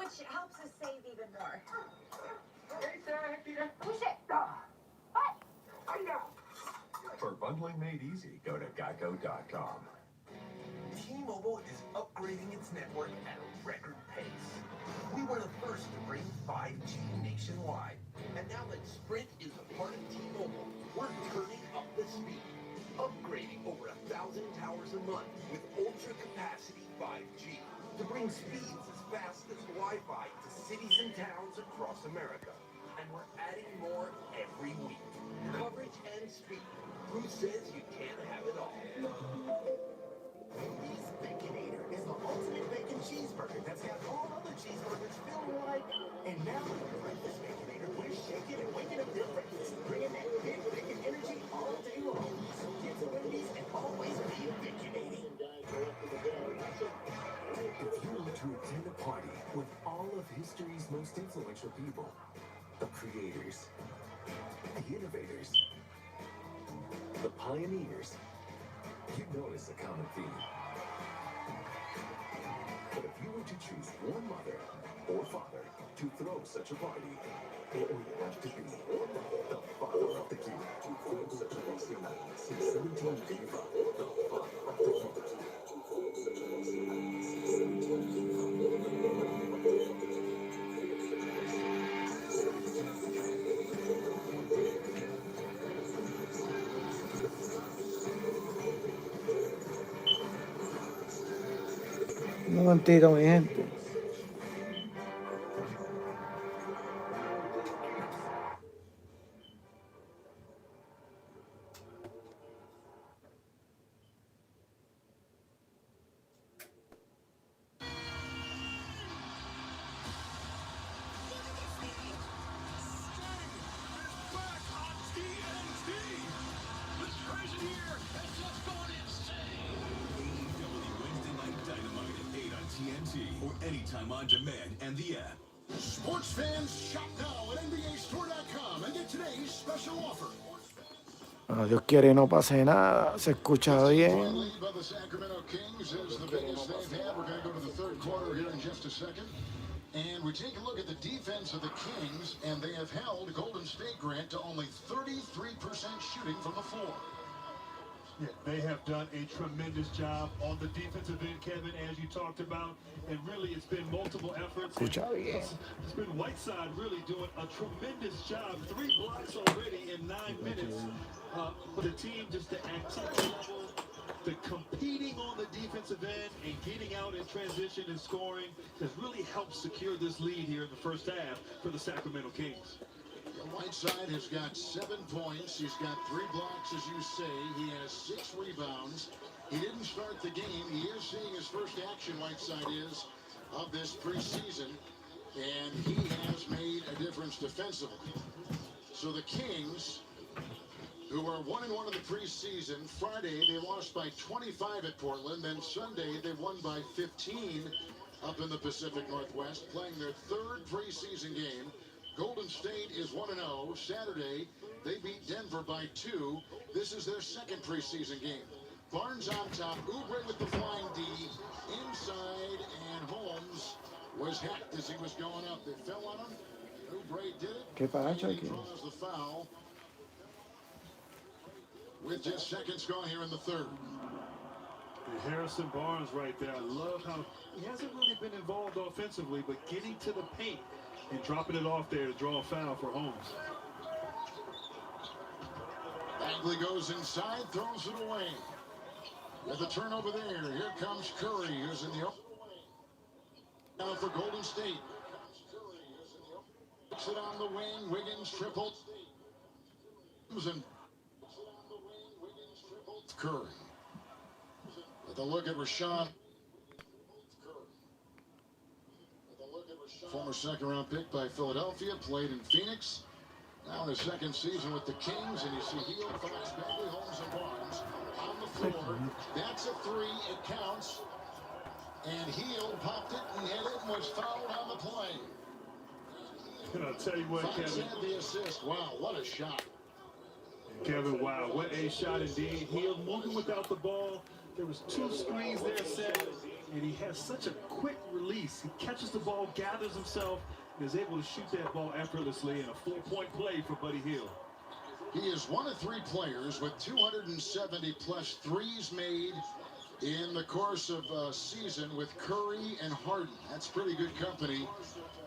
which helps us save even more. Hey, Sarah, hey, Peter. Push it. What? I know. For bundling made easy, go to geico.com. T-Mobile is upgrading its network at a record pace. We were the first to bring 5G nationwide. And now that Sprint is a part of T-Mobile, we're turning up the speed. Upgrading over 1,000 towers a month with ultra-capacity 5G to bring speeds as fast as Wi-Fi to cities and towns across America. And we're adding more every week. Coverage and speed. Who says you can't have it all? Wendy's Baconator is the ultimate bacon cheeseburger that's got all other cheeseburgers feeling like. And now with the breakfast Baconator, we're shaking and waking up your breakfast, bringing that big bacon energy all day long. So get to Wendy's and always be baconating. If you want to attend a party with all of history's most influential people, the creators, the innovators, the pioneers, you notice a common theme. But if you were to choose one mother or father to throw such a party, it would have to be the father of the key. To throw such a party since 1785, the father of the key. Un momentito, mi gente. Or anytime on demand and the app. Sports fans, shop now at NBAstore.com and get today's special offer. Bueno, Dios quiere no pase nada. Se escucha bien. Lead by the Sacramento Kings is the biggest they've had. We're going to go to the third quarter here in just a second. And we take a look at the defense of the Kings, and they have held Golden State, Grant, to only 33% shooting from the floor. Yeah, they have done a tremendous job on the defensive end, Kevin, as you talked about. And really, it's been multiple efforts. It's been Whiteside really doing a tremendous job. 3 blocks already in 9 minutes. For the team just the activity level, the competing on the defensive end and getting out in transition and scoring has really helped secure this lead here in the first half for the Sacramento Kings. Whiteside has got 7 points. He's got 3 blocks, as you say. He has 6 rebounds. He didn't start the game. He is seeing his first action, Whiteside is, of this preseason. And he has made a difference defensively. So the Kings, who are 1-1 in the preseason, Friday they lost by 25 at Portland. Then Sunday they won by 15 up in the Pacific Northwest, playing their 3rd preseason game. Golden State is 1-0. Saturday, they beat Denver by 2. This is their 2nd preseason game. Barnes on top. Oubre with the flying D. Inside, and Holmes was hacked as he was going up. They fell on him. Oubre did it. ¿Qué pasa He aquí? draws the foul. With just seconds gone here in the 3rd. Harrison Barnes right there. I love how he hasn't really been involved offensively, but getting to the paint and dropping it off there to draw a foul for Holmes. Bagley goes inside, throws it away. With a turnover there, here comes Curry, who's in the open. Now for Golden State. Puts it on the wing, Wiggins triple. And Curry. With a look at Rashawn. Former 2nd-round pick by Philadelphia, played in Phoenix. Now in his 2nd season with the Kings, and you see Hield, Fox, Bagley, Holmes, and Barnes on the floor. That's a 3, it counts. And Hield popped it and hit it and was fouled on the play. And I'll tell you what, Fox Kevin. had the assist. Wow, what a shot. Kevin, wow, what a shot indeed. Hield moving without the ball. There was 2 screens there set. and he has such a quick release. He catches the ball, gathers himself, and is able to shoot that ball effortlessly, and a 4-point play for Buddy Hield. He is one of three players with 270 plus threes made in the course of a season with Curry and Harden. That's pretty good company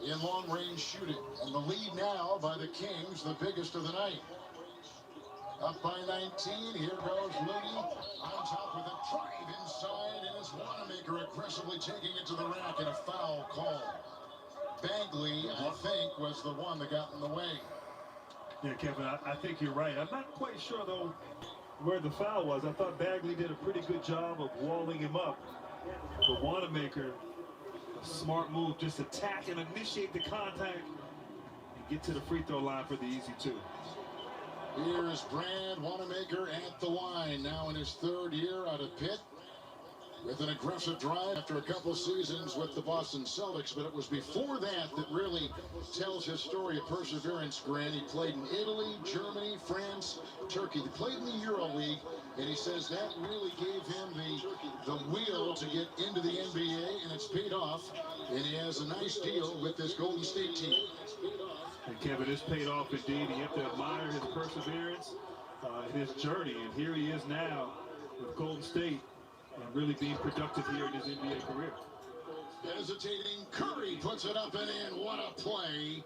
in long-range shooting. And the lead now by the Kings, the biggest of the night. Up by 19, here goes Looney on top with a drive inside, and it's Wanamaker aggressively taking it to the rack, and a foul call. Bagley, I think, was the one that got in the way. Yeah, Kevin, I think you're right. I'm not quite sure, though, where the foul was. I thought Bagley did a pretty good job of walling him up. But Wanamaker, a smart move, just attack and initiate the contact and get to the free throw line for the easy two. Here is Brad Wanamaker at the line, now in his third year out of Pitt, with an aggressive drive after a couple seasons with the Boston Celtics. But it was before that really tells his story of perseverance, Grant. He played in Italy, Germany, France, Turkey. He played in the EuroLeague, and he says that really gave him the will to get into the NBA, and it's paid off. And he has a nice deal with this Golden State team. And Kevin, it's paid off indeed. You have to admire his perseverance and his journey. And here he is now with Golden State and really being productive here in his NBA career. Hesitating, Curry puts it up and in. What a play.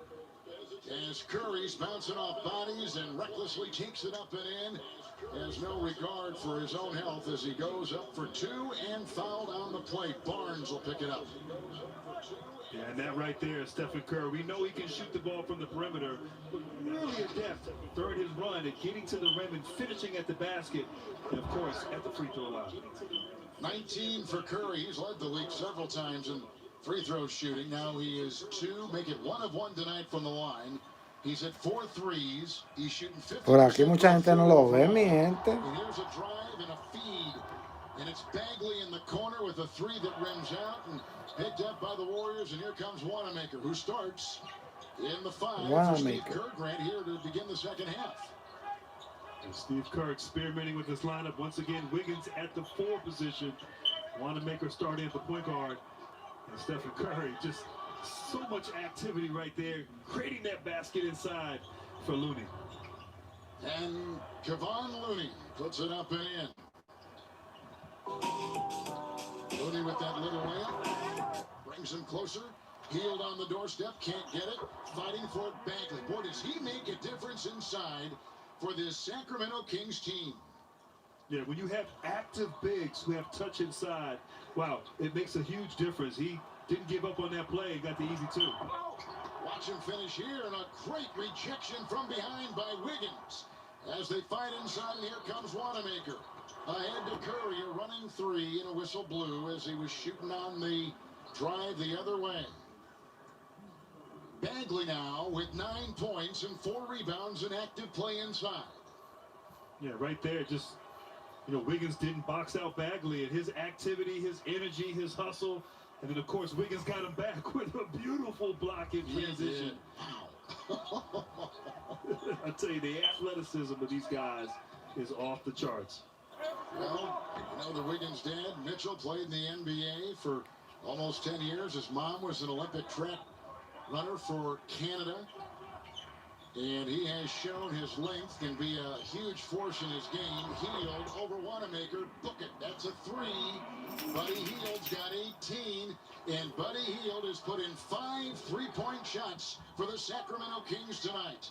As Curry's bouncing off bodies and recklessly takes it up and in. Has no regard for his own health as he goes up for two and fouled on the play. Barnes will pick it up. Yeah, and that right there is Stephen Curry. We know he can shoot the ball from the perimeter, but really adept during his run at getting to the rim and finishing at the basket, and of course at the free throw line. 19 for Curry. He's led the league several times in free throw shooting. Now he is two, make it 1 of 1 tonight from the line. He's at 4 threes. He's shooting 50%. Por aquí mucha gente no lo ve, mi gente. And here's a drive and a feed. And it's Bagley in the corner with a three that rims out and picked up by the Warriors. And here comes Wanamaker, who starts in the 5 for Steve Kerr, Grant, here to begin the second half. And Steve Kerr experimenting with this lineup. Once again, Wiggins at the 4 position. Wanamaker starting at the point guard. And Stephen Curry, just so much activity right there, creating that basket inside for Looney. And Kevon Looney puts it up and in. Looney with that little layup. Brings him closer. Hield on the doorstep. Can't get it. Fighting for it. Bagley. Boy, does he make a difference inside for this Sacramento Kings team. Yeah, when you have active bigs who have touch inside, wow, it makes a huge difference. He didn't give up on that play and got the easy two. Watch him finish here, and a great rejection from behind by Wiggins. As they fight inside, and here comes Wanamaker. Ahead to Curry, a running three, and a whistle blew as he was shooting on the drive the other way. Bagley now with 9 points and 4 rebounds and active play inside. Yeah, right there, just, you know, Wiggins didn't box out Bagley, and his activity, his energy, his hustle, and then, of course, Wiggins got him back with a beautiful block in transition. Wow. I tell you, the athleticism of these guys is off the charts. Well, you know, the Wiggins dad, Mitchell, played in the NBA for almost 10 years. His mom was an Olympic track runner for Canada. And he has shown his length, can be a huge force in his game. Hield over Wanamaker. Book it. That's a 3. Buddy Hield's got 18. And Buddy Hield has put in 5 3-point shots for the Sacramento Kings tonight.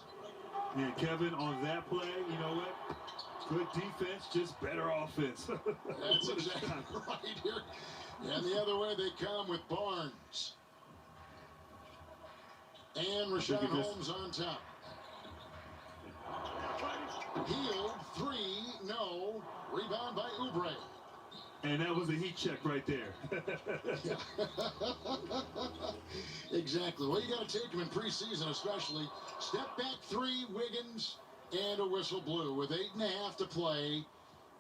Yeah, Kevin, on that play, you know what? Good defense, just better offense. That's exactly right here. And the other way they come with Barnes. And Rashawn Holmes on top. Hield, 3, no. Rebound by Oubre. And that was a heat check right there. Exactly. Well, you got to take him in preseason, especially. Step back 3, Wiggins, and a whistle blew with 8.5 to play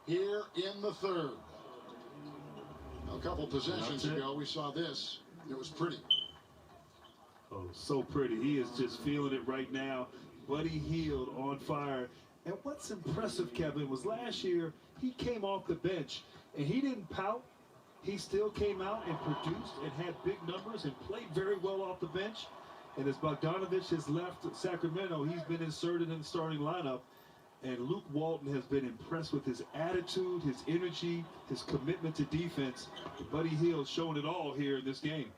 here in the third. A couple possessions ago, we saw this. It was pretty. Oh, so pretty. He is just feeling it right now. Buddy Hield on fire. And what's impressive, Kevin, was last year he came off the bench and he didn't pout. he still came out and produced and had big numbers and played very well off the bench. And as Bogdanovich has left Sacramento, he's been inserted in the starting lineup. And Luke Walton has been impressed with his attitude, his energy, his commitment to defense. Buddy Hield's shown it all here in this game.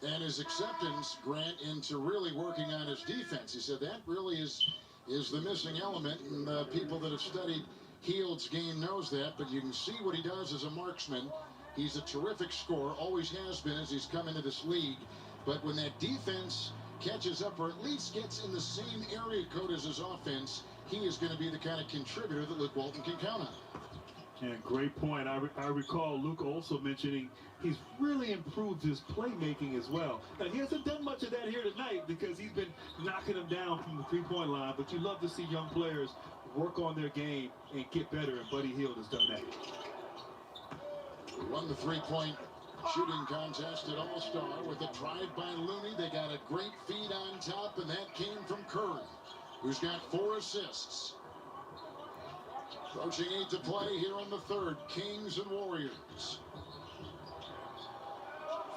And his acceptance, Grant, into really working on his defense. He said that really is the missing element, and people that have studied Hield's game knows that, but you can see what he does as a marksman. He's a terrific scorer, always has been as he's come into this league. But when that defense catches up, or at least gets in the same area code as his offense, he is going to be the kind of contributor that Luke Walton can count on. And great point. I recall Luke also mentioning he's really improved his playmaking as well. Now, he hasn't done much of that here tonight because he's been knocking them down from the three-point line, but you love to see young players work on their game and get better, and Buddy Hield has done that. Won the three-point shooting contest at All-Star with a drive by Looney. They got a great feed on top, and that came from Curry, who's got 4 assists. Approaching 8 to play here in the third. Kings and Warriors.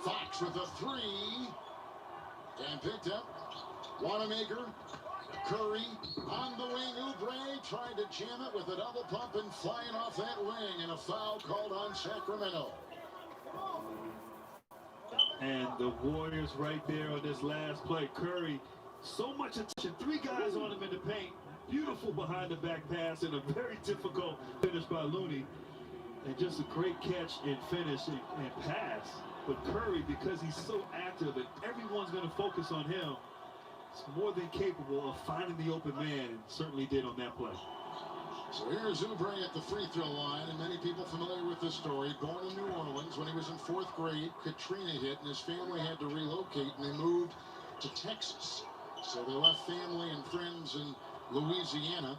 Fox with a 3. And picked up. Wanamaker. Curry on the wing. Oubre tried to jam it with a double pump and flying off that wing. And a foul called on Sacramento. And the Warriors right there on this last play. Curry, so much attention. 3 guys on him in the paint. Beautiful behind the back pass and a very difficult finish by Looney. And just a great catch and finish and pass. But Curry, because he's so active and everyone's going to focus on him, is more than capable of finding the open man, and certainly did on that play. So here's Oubre at the free throw line, and many people familiar with this story. Born in New Orleans, when he was in 4th grade, Katrina hit, and his family had to relocate, and they moved to Texas. So they left family and friends in Louisiana.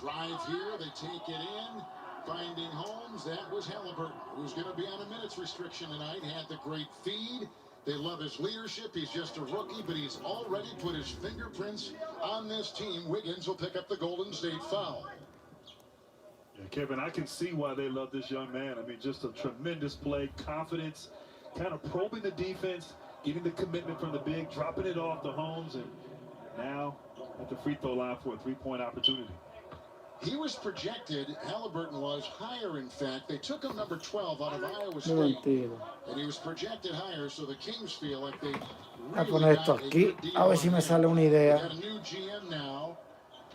Drive here, they take it in, finding Holmes. That was Halliburton, who's going to be on a minutes restriction tonight. Had the great feed. They love his leadership. He's just a rookie, but he's already put his fingerprints on this team. Wiggins will pick up the Golden State foul. Yeah, Kevin, I can see why they love this young man. I mean, just a tremendous play, confidence, kind of probing the defense, getting the commitment from the big, dropping it off to Holmes, and now at the free throw line for a 3-point opportunity. He was projected, Halliburton was higher, in fact. They took him number 12 out of Iowa State. And he was projected higher, so the Kings feel like they Voy a poner esto aquí, a ver si me sale una idea. got a new GM now,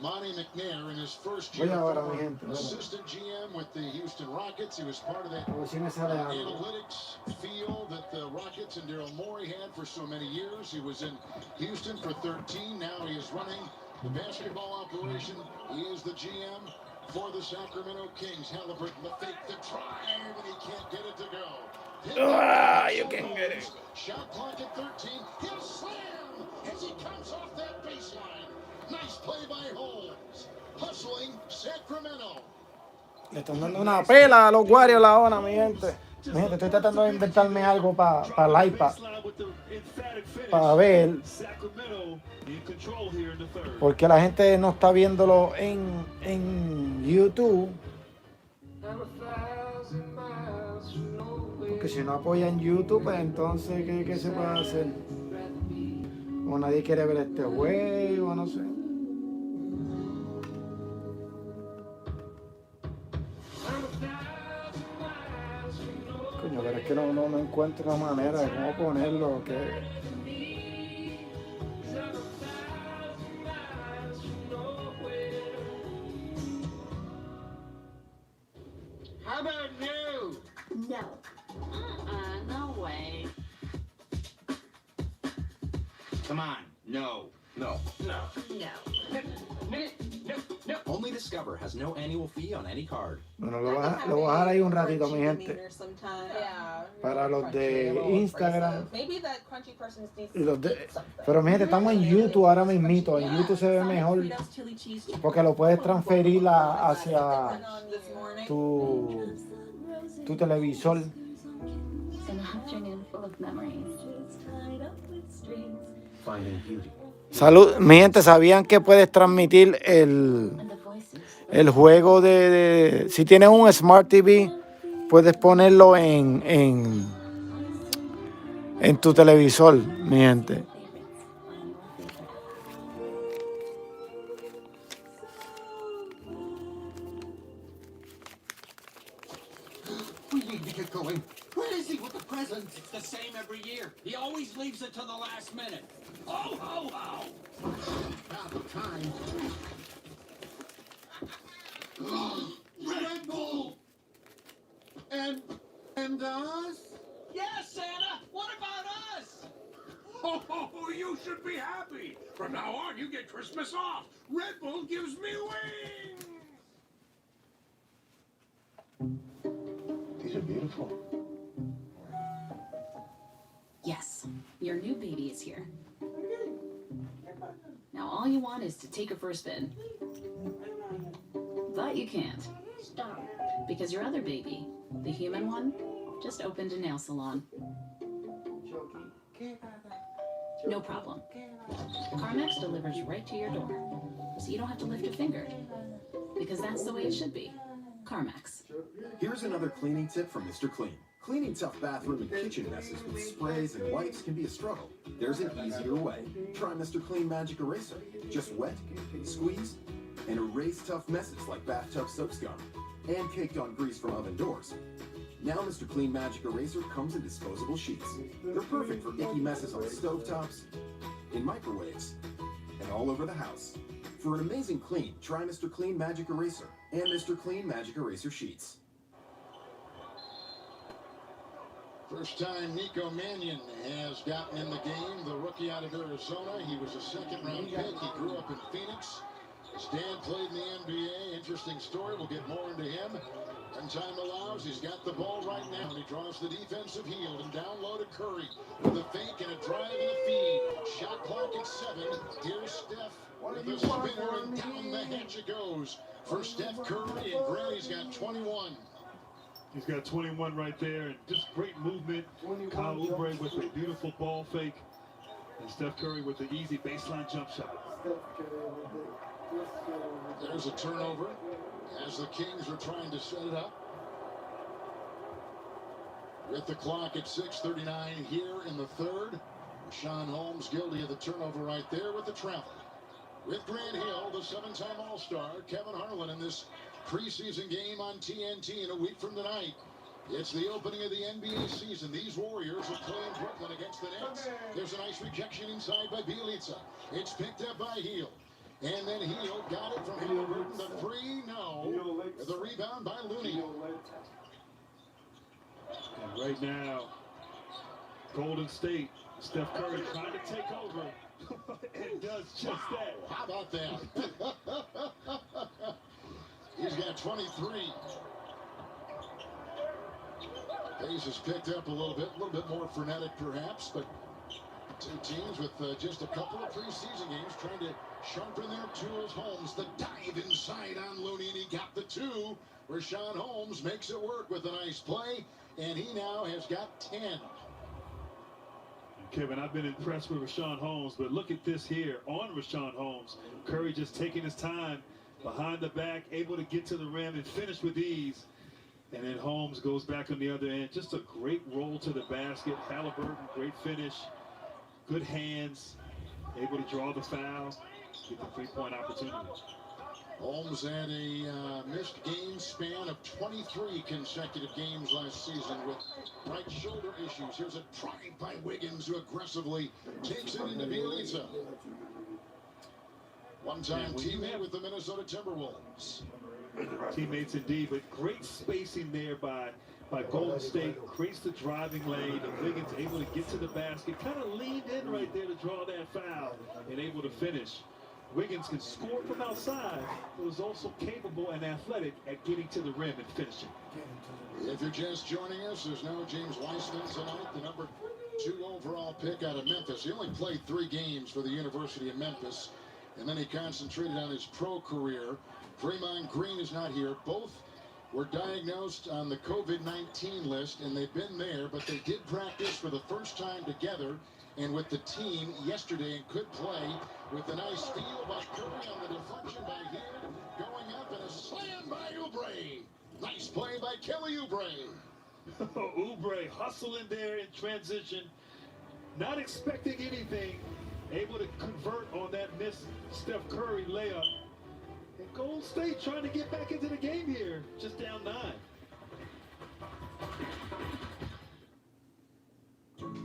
Monty McNair, in his first Voy year, ahora, former mi gente. assistant GM with the Houston Rockets. He was part of that A ver si me sale algo. analytics field that the Rockets and Daryl Morey had for so many years. He was in Houston for 13. Now he is running the basketball operation. He is the GM for the Sacramento Kings. Halliburton, the fake, the drive, and he can't get it to go. You can get it. Shot clock at 13. He'll slam as he comes off that baseline. Nice play by Holmes. Hustling Sacramento. Le están dando una pela a los Warriors ahora, mi gente. Mi gente, estoy tratando de inventarme algo para el iPad, para ver, porque la gente no está viéndolo en YouTube, porque si no apoyan YouTube, pues entonces ¿qué se puede hacer? O nadie quiere ver este juego, no sé. Coño, pero es que no encuentro una manera de cómo ponerlo, que... How about no? No. No way. Come on. No. No. No. No. No. Only Discover has no annual fee on any card. Bueno, lo voy a dejar ahí un ratito, mi gente. Para los de Instagram. Y los de... Pero mi gente, estamos en YouTube ahora mismito. En YouTube se ve mejor porque lo puedes transferir hacia tu televisor. Salud, mi gente, ¿sabían que puedes transmitir el juego si tienes un Smart TV, puedes ponerlo en tu televisor, mi gente. We need to get going. Where is he with the presents? It's the same every year. He always leaves it to the last minute. Ho, ho, ho! Out of time. Red Bull! And us? Yes, Santa! What about us? Oh, you should be happy. From now on, you get Christmas off. Red Bull gives me wings! These are beautiful. Yes, your new baby is here. Now all you want is to take her for a spin. But you can't. Stop. Because your other baby, the human one, just opened a nail salon. No problem. CarMax delivers right to your door, so you don't have to lift a finger. Because that's the way it should be. CarMax. Here's another cleaning tip from Mr. Clean. Cleaning tough bathroom and kitchen messes with sprays and wipes can be a struggle. There's an easier way. Try Mr. Clean Magic Eraser. Just wet, squeeze, and erase tough messes like bathtub soap scum and caked on grease from oven doors. Now Mr. Clean Magic Eraser comes in disposable sheets. They're perfect for icky messes on stovetops, in microwaves, and all over the house. For an amazing clean, try Mr. Clean Magic Eraser and Mr. Clean Magic Eraser sheets. First time Nico Mannion has gotten in the game, the rookie out of Arizona. He was a second-round pick. He grew up in Phoenix. His dad played in the NBA. Interesting story. We'll get more into him when time allows. He's got the ball right now, and he draws the defensive heel and down low to Curry with a fake and a drive and a feed. Shot clock at 7. Here's Steph with a spinner, and down the hatch it goes for Steph Curry, and Gray's got 21. He's got 21 right there, and just great movement. Kyle Oubre with a beautiful ball fake, and Steph Curry with the easy baseline jump shot. There's a turnover as the Kings are trying to set it up. With the clock at 6:39 here in the third. Sean Holmes guilty of the turnover right there with the travel. With Grant Hill, the 7-time All-Star, Kevin Harlan in this preseason game on TNT in a week from tonight. It's the opening of the NBA season. These Warriors are playing Brooklyn against the Nets. There's a nice rejection inside by Bjelica. It's picked up by Hield. And then Hield got it from Halliburton. The three, no. The rebound by Looney. And right now, Golden State, Steph Curry trying to take over. And does just that. How about that? He's got 23. Pace has picked up a little bit more frenetic perhaps, but two teams with just a couple of preseason games trying to sharpen their tools. Holmes, the dive inside on Looney, and he got the two. Rashawn Holmes makes it work with a nice play, and he now has got 10. Kevin, I've been impressed with Rashawn Holmes, but look at this here on Rashawn Holmes. Curry just taking his time behind the back, able to get to the rim and finish with ease. And then Holmes goes back on the other end. Just a great roll to the basket. Halliburton, great finish. Good hands. Able to draw the foul. Get the three-point opportunity. Holmes had a missed game span of 23 consecutive games last season with right shoulder issues. Here's a drive by Wiggins, who aggressively takes it into Bjelica. One-time teammate with the Minnesota Timberwolves. Teammates indeed, but great spacing there by Golden State. Creates the driving lane, and Wiggins able to get to the basket. Kind of leaned in right there to draw that foul and able to finish. Wiggins can score from outside, but was also capable and athletic at getting to the rim and finishing. If you're just joining us, there's now James Wiseman tonight, the number 2 overall pick out of Memphis. He only played 3 games for the University of Memphis, and then he concentrated on his pro career. Draymond Green is not here. Both were diagnosed on the COVID-19 list, and they've been there, but they did practice for the first time together and with the team yesterday and could play with a nice steal by Curry on the deflection by Hill, going up and a slam by Oubre. Nice play by Kelly Oubre. Oubre hustling there in transition, not expecting anything, able to convert on that missed Steph Curry layup. And Golden State trying to get back into the game here, just down 9.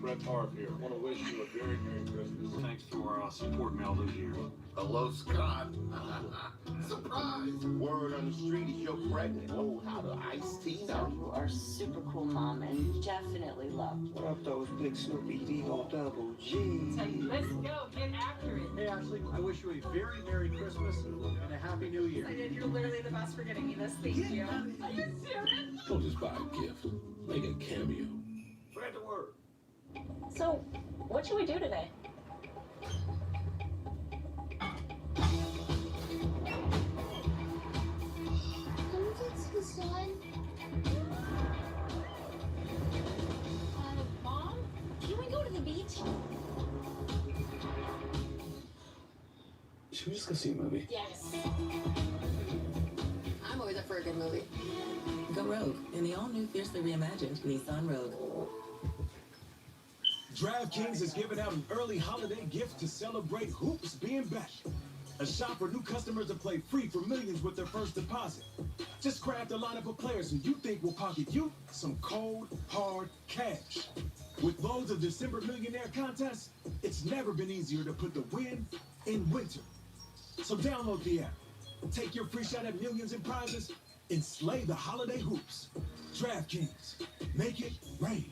Brett Favre here. I want to wish you a very Merry Christmas. Thanks for supporting me all those years. Hello, Scott. Surprise! Word on the street is you're pregnant. Oh, how the iced tea know? You are super cool, Mom, and definitely loved. What up, those big Snoopy Eagle double G? Let's go, get after it. Hey, Ashley, I wish you a very Merry Christmas and a Happy New Year. You're literally the best for getting me this. Thank you. Are you serious? Don't just buy a gift. Make a cameo. Spread the word. So, what should we do today? Mom, can we go to the beach? Should we just go see a movie? Yes. I'm always up for a good movie. Go Rogue in the all-new fiercely reimagined Nissan Rogue. DraftKings is giving out an early holiday gift to celebrate hoops being back. A shop for new customers to play free for millions with their first deposit. Just craft a lineup of players who you think will pocket you some cold, hard cash. With loads of December millionaire contests, it's never been easier to put the win in winter. So download the app, take your free shot at millions in prizes, and slay the holiday hoops. DraftKings, make it rain.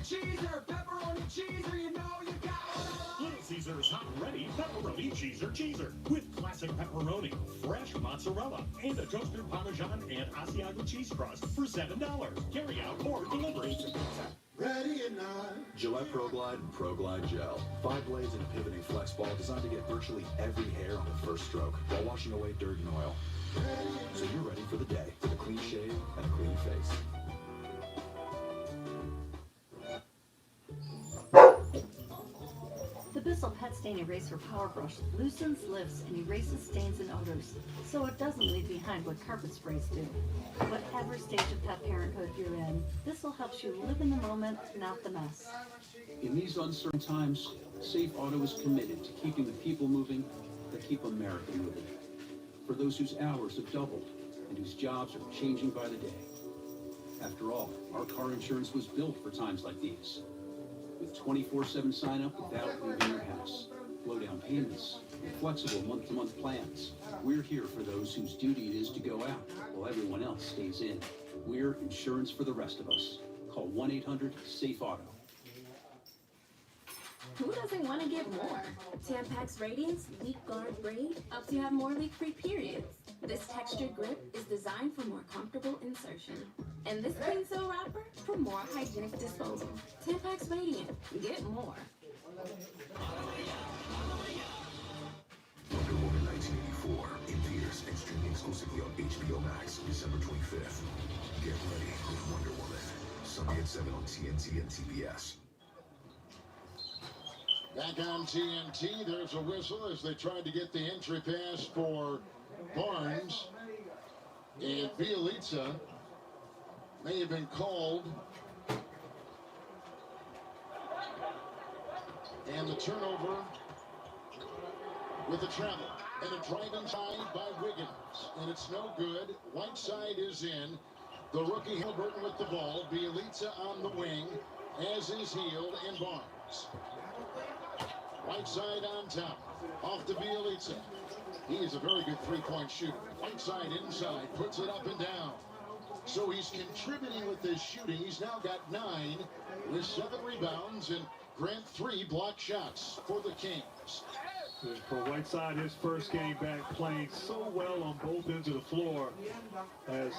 Cheeser, pepperoni cheeser, you know you got it. Little Caesar's hot and ready pepperoni cheeser with classic pepperoni, fresh mozzarella, and a toasted Parmesan and Asiago cheese crust for $7. Carry out or delivery. Ready or not. Gillette ProGlide and ProGlide Gel. 5 blades and a pivoting flex ball designed to get virtually every hair on the first stroke while washing away dirt and oil. So you're ready for the day with a clean shave and a clean face. The Bissell Pet Stain Eraser Power Brush loosens, lifts, and erases stains and odors, so it doesn't leave behind what carpet sprays do. Whatever stage of pet parenthood you're in, Bissell helps you live in the moment, not the mess. In these uncertain times, Safe Auto is committed to keeping the people moving that keep America moving. For those whose hours have doubled and whose jobs are changing by the day. After all, our car insurance was built for times like these. With 24/7 sign-up without leaving your house, low-down payments, and flexible month-to-month plans. We're here for those whose duty it is to go out while everyone else stays in. We're insurance for the rest of us. Call 1-800-SAFE-AUTO. Who doesn't want to get more? Tampax Radiance Leak Guard Braid helps you have more leak-free periods. This textured grip is designed for more comfortable insertion. And this clean seal wrapper for more hygienic disposal. Tampax Radiant, get more. Wonder Woman 1984 in theaters and streaming exclusively on HBO Max December 25th. Get ready with Wonder Woman. Sunday at 7 on TNT and TBS. Back on TNT, there's a whistle as they tried to get the entry pass for Barnes. And Bielitsa may have been called. And the turnover with the travel. And a drive inside by Wiggins. And it's no good. Whiteside is in. The rookie Halliburton with the ball. Bielitsa on the wing, as is Hield and Barnes. Whiteside on top. Off to Bielitsa. He is a very good three-point shooter. Whiteside inside. Puts it up and down. So he's contributing with this shooting. He's now got 9 with 7 rebounds and Grant 3 block shots for the Kings. For Whiteside, his first game back, playing so well on both ends of the floor as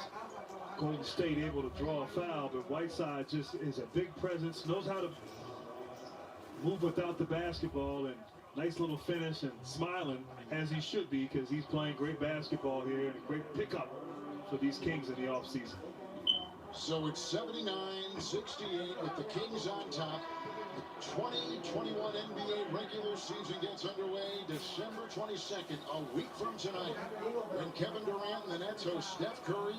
Golden State able to draw a foul, but Whiteside just is a big presence, knows how to move without the basketball, and Nice little finish and smiling as he should be because he's playing great basketball here and a great pickup for these Kings in the offseason. So it's 79-68 with the Kings on top. The 2021 NBA regular season gets underway December 22nd, a week from tonight, when Kevin Durant and the Nets host Steph Curry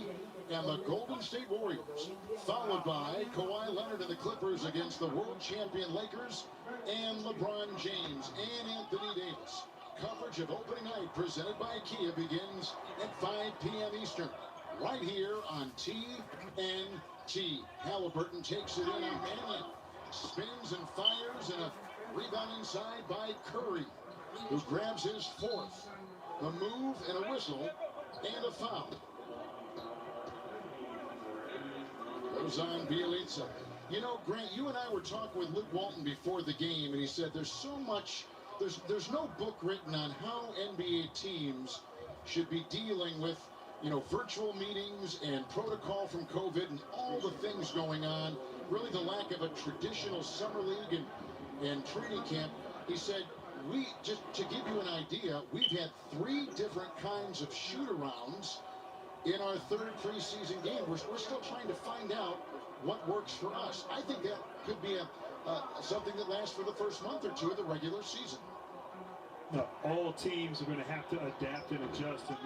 and the Golden State Warriors, followed by Kawhi Leonard and the Clippers against the world champion Lakers and LeBron James and Anthony Davis. Coverage of opening night presented by Kia begins at 5 p.m. Eastern, right here on TNT. Halliburton takes it in on Mannion, spins and fires, and a rebound inside by Curry, who grabs his fourth. The move and a whistle and a foul. Goes on Bjelica. You know, Grant, you and I were talking with Luke Walton before the game, and he said there's so much, there's no book written on how NBA teams should be dealing with, you know, virtual meetings and protocol from COVID and all the things going on, really the lack of a traditional summer league and training camp. He said, we, just to give you an idea, we've had 3 different kinds of shoot-arounds in our 3rd preseason game. We're still trying to find out what works for us. I think that could be something that lasts for the first month or 2 of the regular season. No, all teams are going to have to adapt and adjust in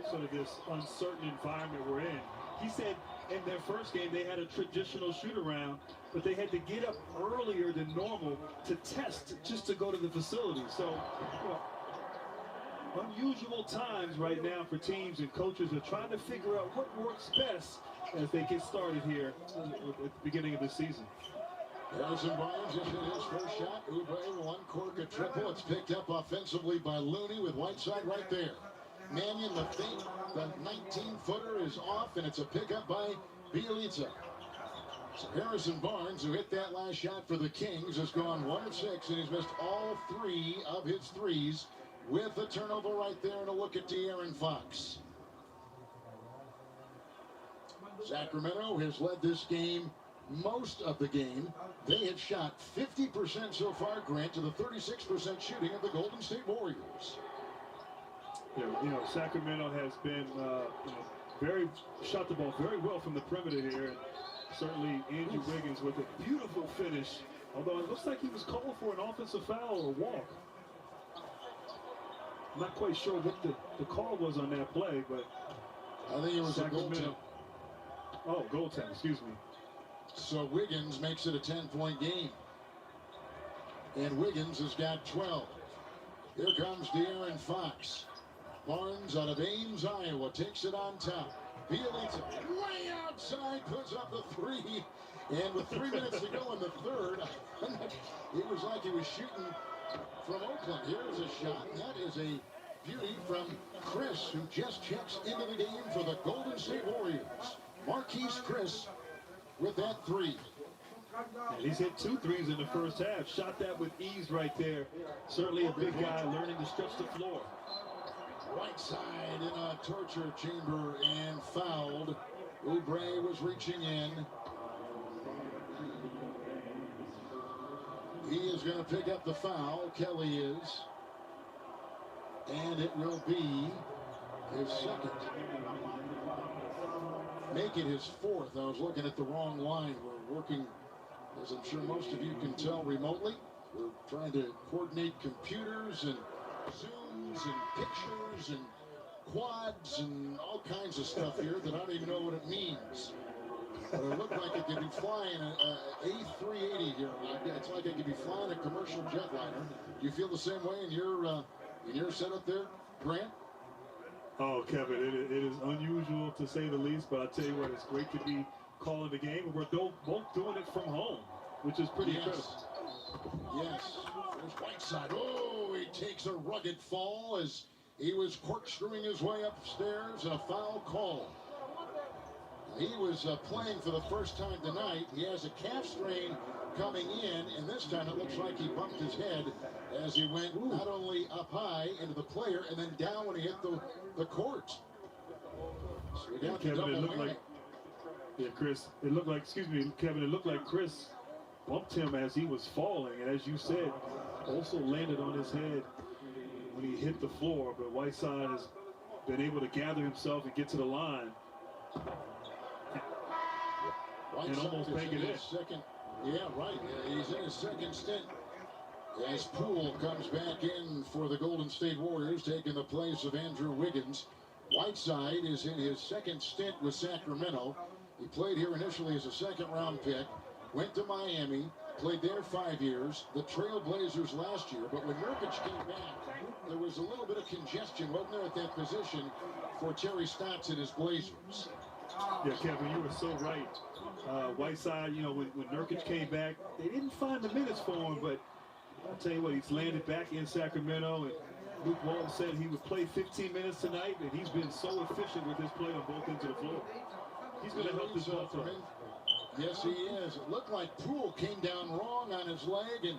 sort of this uncertain environment we're in. He said in their first game they had a traditional shoot-around, but they had to get up earlier than normal to test just to go to the facility. So, you know, unusual times right now for teams, and coaches are trying to figure out what works best as they get started here at the beginning of the season. Harrison Barnes just hit his first shot. Oubre will uncork a triple. It's picked up offensively by Looney with Whiteside right there. Mannion, the feint, the 19-footer is off, and it's a pickup by Bjelica. So Harrison Barnes, who hit that last shot for the Kings, has gone 1 of 6, and he's missed all 3 of his threes with a turnover right there and a look at De'Aaron Fox. Sacramento has led this game most of the game. They have shot 50% so far, Grant, to the 36% shooting of the Golden State Warriors. Yeah, you know, Sacramento has been shot the ball very well from the perimeter here, and certainly Andrew Wiggins with a beautiful finish, although it looks like he was called for an offensive foul or a walk. I'm not quite sure what the call was on that play, but I think it was Sacramento. A goaltend. Oh, goaltend, excuse me. So Wiggins makes it a 10-point game. And Wiggins has got 12. Here comes De'Aaron Fox. Barnes out of Ames, Iowa, takes it on top. Bjelica way outside, puts up the 3. And with 3 minutes to go in the 3rd, it was like he was shooting from Oakland. Here's a shot, and that is a beauty from Chris, who just checks into the game for the Golden State Warriors. Marquise Chris with that 3. And he's hit 2 threes in the first half. Shot that with ease right there. Certainly a big guy learning to stretch the floor. Right side in a torture chamber and fouled. Oubre was reaching in. He is going to pick up the foul. Kelly is. And it will be his 2nd. Make it his 4th. I was looking at the wrong line. We're working, as I'm sure most of you can tell, remotely. We're trying to coordinate computers and Zooms and pictures and quads and all kinds of stuff here that I don't even know what it means. But it looked like it could be flying an A380 here. It's like it could be flying a commercial jetliner. Do you feel the same way in your setup there, Grant? Oh, Kevin, it is unusual to say the least, but I'll tell you what, it's great to be calling the game. And we're both doing it from home, which is pretty incredible. Yes. There's Whiteside. Oh, he takes a rugged fall as he was corkscrewing his way upstairs, and a foul call. He was playing for the first time tonight. He has a calf strain coming in, and this time it looks like he bumped his head as he went not only up high into the player and then down when he hit the court. So we got Kevin, it looked like, Chris, it looked like, excuse me, Kevin, it looked like Chris bumped him as he was falling, and as you said, also landed on his head when he hit the floor. But Whiteside has been able to gather himself and get to the line and almost make it in. Second, yeah, right. He's in his second stint as Poole comes back in for the Golden State Warriors, taking the place of Andrew Wiggins. Whiteside is in his second stint with Sacramento. He played here initially as a second-round pick, went to Miami, played there 5 years, the Trail Blazers last year. But when Nurkic came back, there was a little bit of congestion, wasn't there, at that position for Terry Stotts and his Blazers. Yeah, Kevin, you were so right. Whiteside, you know, when Nurkic came back, they didn't find the minutes for him, but I'll tell you what, he's landed back in Sacramento, and Luke Walton said he would play 15 minutes tonight, and he's been so efficient with his play on both ends of the floor. He's going to help this ball club. Yes, he is. It looked like Poole came down wrong on his leg, and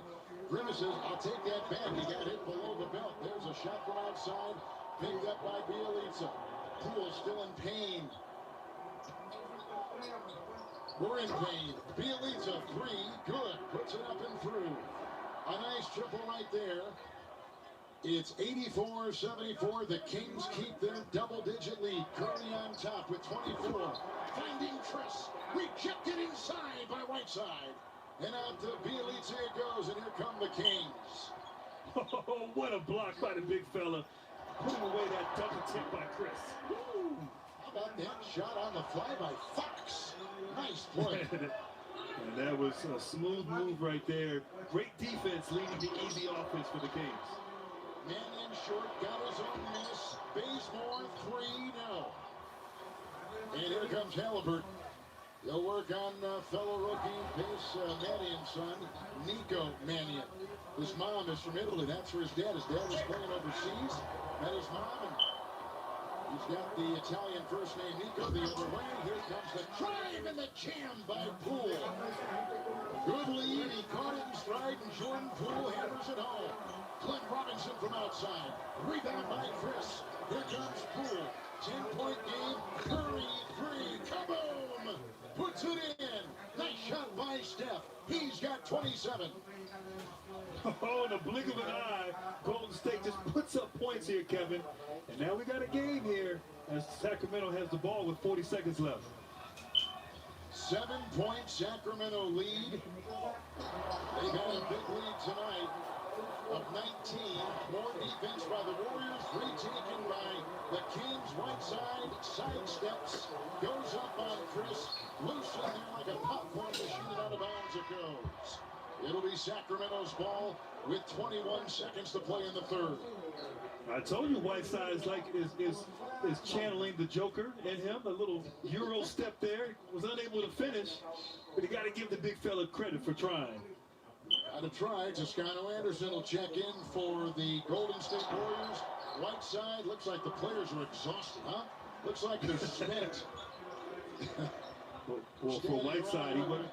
Grimmett says, I'll take that back. He got hit below the belt. There's a shot from outside, picked up by Bjelica. Poole still in pain. We're in pain. Bjelica, 3, good. Puts it up and through. A nice triple right there. It's 84-74. The Kings keep their double-digit lead. Curry on top with 24. Finding Chris. Rejected inside by Whiteside. And out to Bjelica it goes, and here come the Kings. Oh, what a block by the big fella. Putting away that double tip by Chris. Woo. How about that shot on the fly by Fox? Nice play. And that was a smooth move right there. Great defense leading to easy offense for the Kings. Mannion short, got his own miss. Bazemore, 3, no. And here comes Halliburton. He'll work on fellow rookie Pace Mannion's son, Nico Mannion. His mom is from Italy. That's where his dad is. Dad was playing overseas. Met his mom, and he's got the Italian first name, Nico, the other way. Here comes the drive and the jam by Poole. Good lead. He caught it in stride, and Jordan Poole hammers it home. Glenn Robinson from outside. Rebound by Chris. Here comes Poole. 10-point game. Curry, 3. Kaboom! Puts it in. Nice shot by Steph. He's got 27. Oh, in a blink of an eye, Golden State just puts up points here, Kevin. And now we got a game here as Sacramento has the ball with 40 seconds left. 7-point Sacramento lead. They've had a big lead tonight of 19. More defense by the Warriors, retaken by the Kings. Whiteside sidesteps, goes up on Chris, loose in there like a popcorn machine, and out of bounds it goes. It'll be Sacramento's ball with 21 seconds to play in the third. I told you Whiteside is channeling the Joker in him. A little Euro step there. Was unable to finish, but you got to give the big fella credit for trying. Got to try. Toscano Anderson will check in for the Golden State Warriors. Whiteside, looks like the players are exhausted, huh? Looks like they're spent. Well, for Whiteside, he went.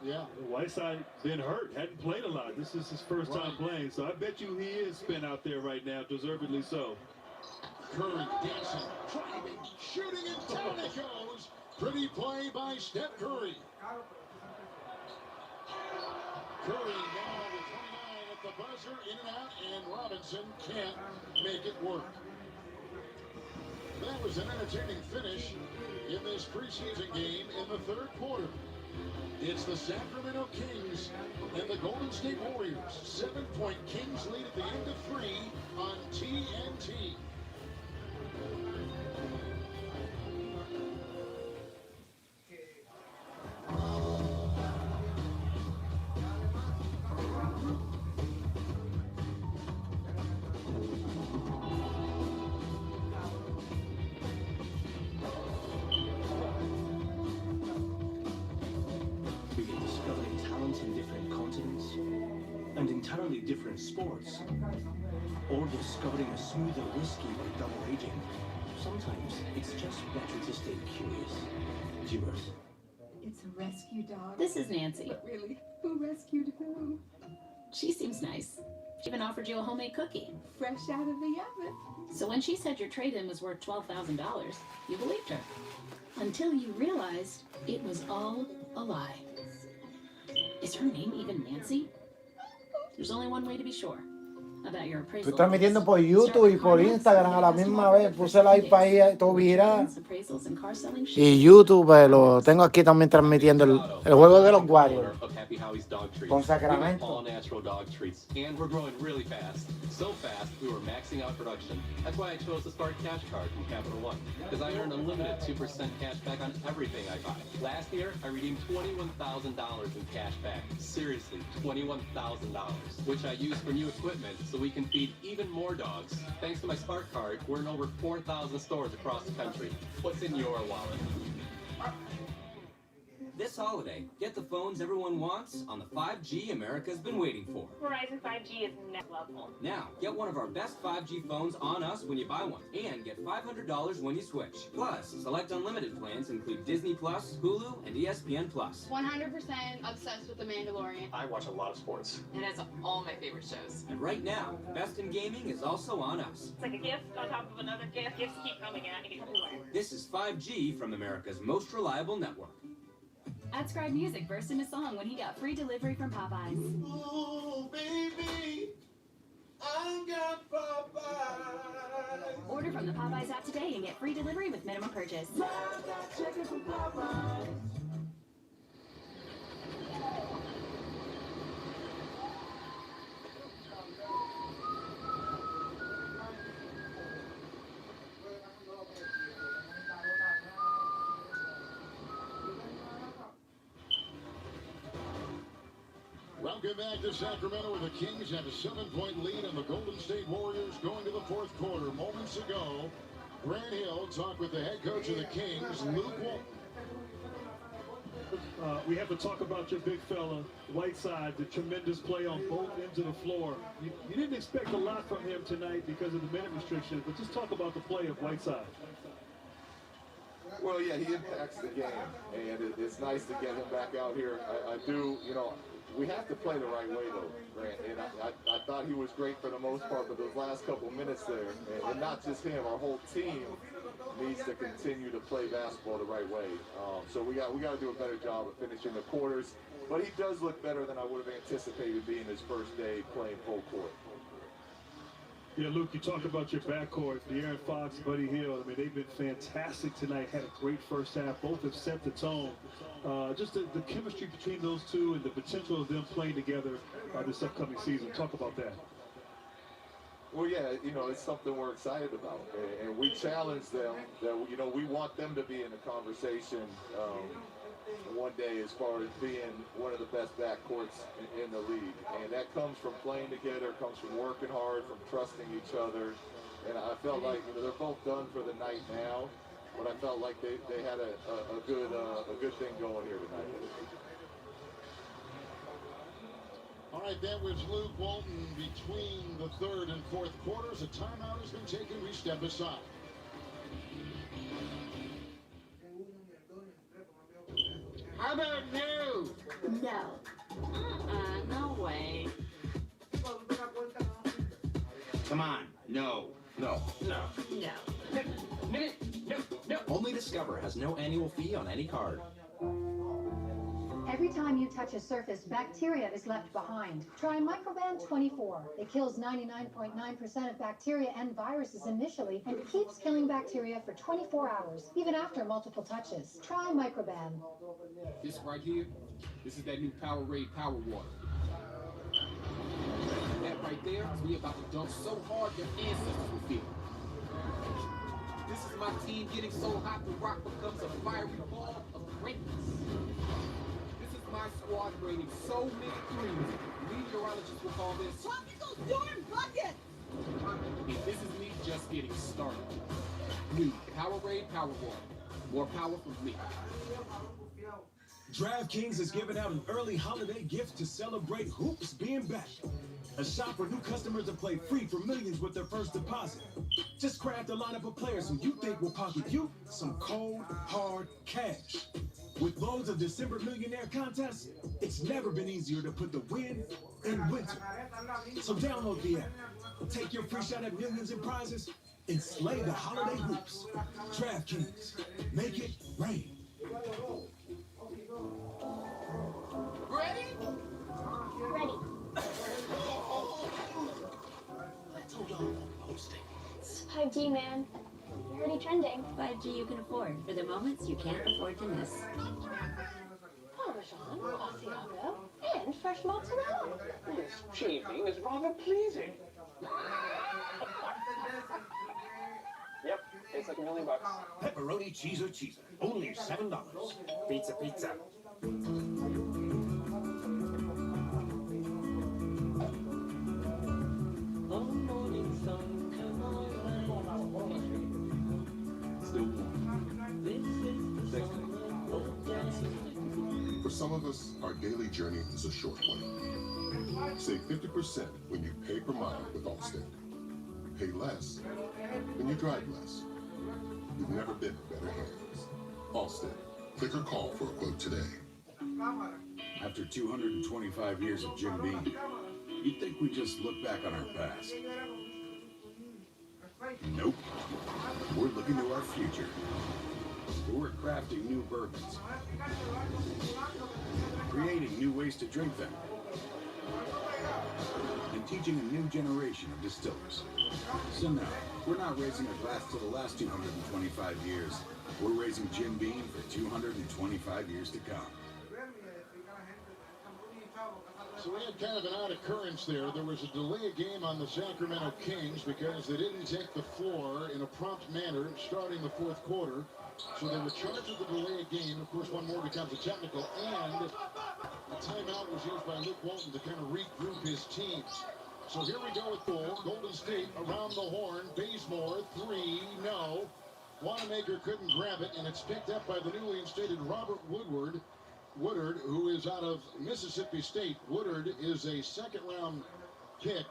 Yeah. Whiteside been hurt, hadn't played a lot. This is his first time playing, so I bet you he is spent out there right now, deservedly so. Curry dancing, driving, shooting, and down it goes. Pretty play by Steph Curry. Curry now with 29 at the buzzer, in and out, and Robinson can't make it work. That was an entertaining finish in this preseason game in the third quarter. It's the Sacramento Kings and the Golden State Warriors. 7-point Kings lead at the end of 3 on TNT. Entirely different sports, or discovering a smoother whiskey by double aging. Sometimes it's just better to stay curious. Cheers. It's a rescue dog. This is Nancy. But really, who rescued who? She seems nice. She even offered you a homemade cookie. Fresh out of the oven. So when she said your trade-in was worth $12,000, you believed her. Until you realized it was all a lie. Is her name even Nancy? There's only one way to be sure about your appraisal. Estoy transmitiendo por YouTube y por Instagram a la misma vez. Puse la iPad ahí, todo virado. Y YouTube lo tengo aquí también transmitiendo el juego de los Warriors con Sacramento. All natural dog treats, and we're growing really fast. So fast, we were maxing out production. That's why I chose the Spark Cash Card from Capital One, because I earn unlimited 2% cash back on everything I buy. Last year, I redeemed $21,000 in cash back. Seriously, $21,000, which I used for new equipment so we can feed even more dogs. Thanks to my Spark Card, we're in over 4,000 stores across the country. What's in your wallet? This holiday, get the phones everyone wants on the 5G America's been waiting for. Verizon 5G is next level. Now, get one of our best 5G phones on us when you buy one, and get $500 when you switch. Plus, select unlimited plans include Disney Plus, Hulu, and ESPN Plus. 100% obsessed with The Mandalorian. I watch a lot of sports. It has all my favorite shows. And right now, Best in Gaming is also on us. It's like a gift on top of another gift. Gifts keep coming at me everywhere. This is 5G from America's most reliable network. Adscribe Music burst into song when he got free delivery from Popeyes. Ooh, baby, I got Popeyes. Order from the Popeyes app today and get free delivery with minimum purchase. Chicken from Popeyes. Welcome back to Sacramento, where the Kings have a 7-point lead on the Golden State Warriors going to the fourth quarter. Moments ago, Grant Hill talked with the head coach of the Kings, Luke Walton. We have to talk about your big fella, Whiteside, the tremendous play on both ends of the floor. You didn't expect a lot from him tonight because of the minute restrictions, but just talk about the play of Whiteside. Well, yeah, he impacts the game, and it's nice to get him back out here. I do, you know, we have to play the right way, though, Grant. And I thought he was great for the most part, but those last couple minutes there, and not just him, our whole team needs to continue to play basketball the right way. So we got to do a better job of finishing the quarters. But he does look better than I would have anticipated being his first day playing full court. Yeah, Luke, you talk about your backcourt, De'Aaron Fox, Buddy Hield. I mean, they've been fantastic tonight. Had a great first half. Both have set the tone. Just the chemistry between those two and the potential of them playing together this upcoming season. Talk about that. Well, yeah, you know, it's something we're excited about. And we challenge them that, you know, we want them to be in the conversation one day as far as being one of the best backcourts in the league. And that comes from playing together, comes from working hard, from trusting each other. And I felt like, you know, they're both done for the night now, but I felt like they had a good thing going here tonight. All right, that was Luke Walton between the third and fourth quarters. A timeout has been taken. We step aside. How about you? No. No way. Come on. No. No. No. No. Only Discover has no annual fee on any card. Every time you touch a surface, bacteria is left behind. Try Microban 24. It kills 99.9% of bacteria and viruses initially and keeps killing bacteria for 24 hours, even after multiple touches. Try Microban. This right here, this is that new Powerade Power Water. That right there is me about to dunk so hard your ancestors will feel. This is my team getting so hot the rock becomes a fiery ball of greatness. My squad raining so many threes, meteorologists will call this tropical storm bucket. And this is me just getting started. New Powerade Power Water. More power from me. DraftKings is giving out an early holiday gift to celebrate hoops being back. A shop for new customers to play free for millions with their first deposit. Just craft a lineup of players who you think will pocket you some cold, hard cash. With loads of December Millionaire contests, it's never been easier to put the win in winter. So download the app, take your free shot at millions in prizes, and slay the holiday hoops. DraftKings, make it rain. Ready? 5G, man. You're already trending. 5G you can afford for the moments you can't afford to miss. Parmesan, Asiago, and fresh mozzarella. This shaving is rather pleasing. Yep, tastes like $1,000,000. Pepperoni cheeser cheeser. Only $7. Pizza, pizza. Still warm. For some of us, our daily journey is a short one. Save 50% when you pay per mile with Allstate. Pay less when you drive less. You've never been in better hands. Allstate. Click or call for a quote today. After 225 years of Jim Beam, you'd think we just look back on our past. Nope. We're looking to our future. We're crafting new bourbons, creating new ways to drink them, and teaching a new generation of distillers. So now, we're not raising a glass to the last 225 years. We're raising Jim Beam for 225 years to come. So we had kind of an odd occurrence there. There was a delay of game on the Sacramento Kings because they didn't take the floor in a prompt manner starting the fourth quarter. So they were charged with the delay of game. Of course, one more becomes a technical, and a timeout was used by Luke Walton to kind of regroup his team. So here we go with Golden State around the horn. Bazemore, three, no. Wanamaker couldn't grab it, and it's picked up by the newly instated Robert Woodard, who is out of Mississippi State. Woodard is a second-round pick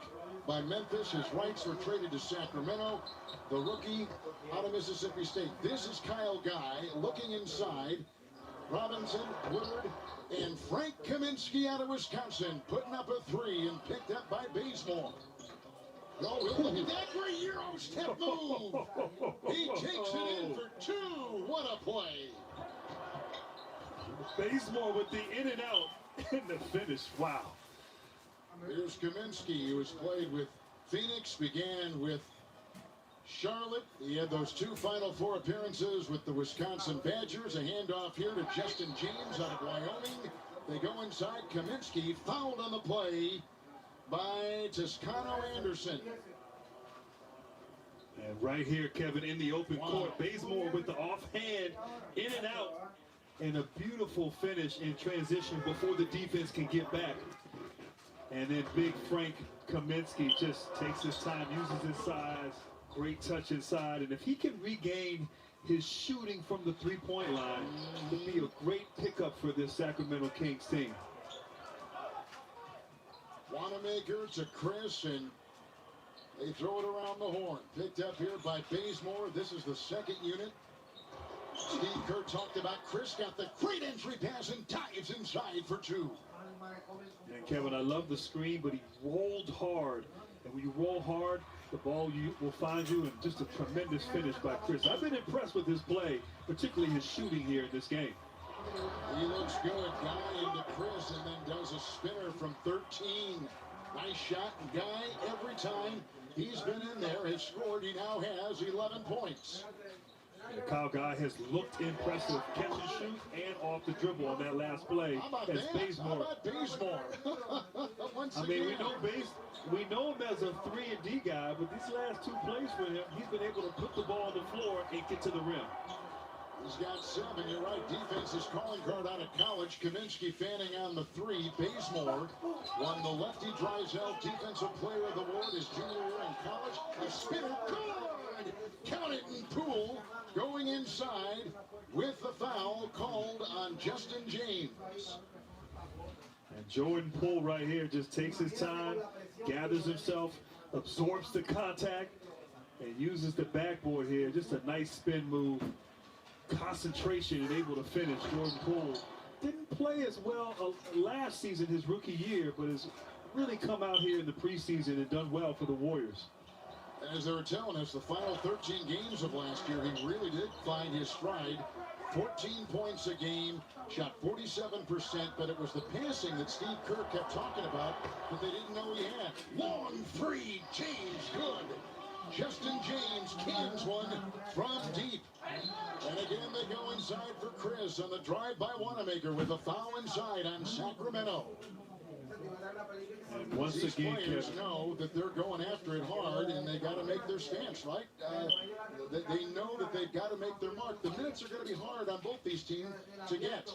by Memphis. His rights were traded to Sacramento. The rookie out of Mississippi State. This is Kyle Guy looking inside. Robinson, Woodard, and Frank Kaminsky out of Wisconsin putting up a three and picked up by Bazemore. Oh, look at that great Euro step move. He takes it in for two. What a play. Bazemore with the in and out and the finish. Wow. Here's Kaminsky, who has played with Phoenix, began with Charlotte. He had those two Final Four appearances with the Wisconsin Badgers. A handoff here to Justin James out of Wyoming. They go inside. Kaminsky fouled on the play by Toscano Anderson. And right here, Kevin, in the open court, Bazemore with the offhand, in and out. And a beautiful finish in transition before the defense can get back. And then big Frank Kaminsky just takes his time, uses his size, great touch inside. And if he can regain his shooting from the three-point line, it'll be a great pickup for this Sacramento Kings team. Wanamaker to Chris, and they throw it around the horn. Picked up here by Bazemore. This is the second unit. Steve Kerr talked about Chris got the great entry pass and dives inside for two. And Kevin, I love the screen, but he rolled hard. And when you roll hard, the ball will find you, and just a tremendous finish by Chris. I've been impressed with his play, particularly his shooting here in this game. He looks good. Guy into Chris, and then does a spinner from 13. Nice shot. Guy, every time he's been in there, has scored. He now has 11 points. And Kyle Guy has looked impressive, catch and shoot, and off the dribble on that last play. As Bazemore. How about Bazemore? I mean, we know him as a 3 and D guy, but these last two plays for him, he's been able to put the ball on the floor and get to the rim. He's got 7. You're right. Defense is calling card out of college. Kaminsky fanning on the 3. Bazemore won the Lefty Drysdale Defensive Player of the Award his junior year in college. A spinner, good! Count it, and Poole going inside with the foul called on Justin James. And Jordan Poole right here just takes his time, gathers himself, absorbs the contact, and uses the backboard here. Just a nice spin move. Concentration and able to finish. Jordan Poole didn't play as well last season, his rookie year, but has really come out here in the preseason and done well for the Warriors. As they were telling us, the final 13 games of last year, he really did find his stride. 14 points a game, shot 47%, but it was the passing that Steve Kerr kept talking about that they didn't know he had. Long 3, James, good. Justin James cans one from deep. And again, they go inside for Chris on the drive by Wanamaker with a foul inside on Sacramento. And once These again, players Kevin, know that they're going after it hard, and they got to make their stance, right? They know that they've got to make their mark. The minutes are going to be hard on both these teams to get.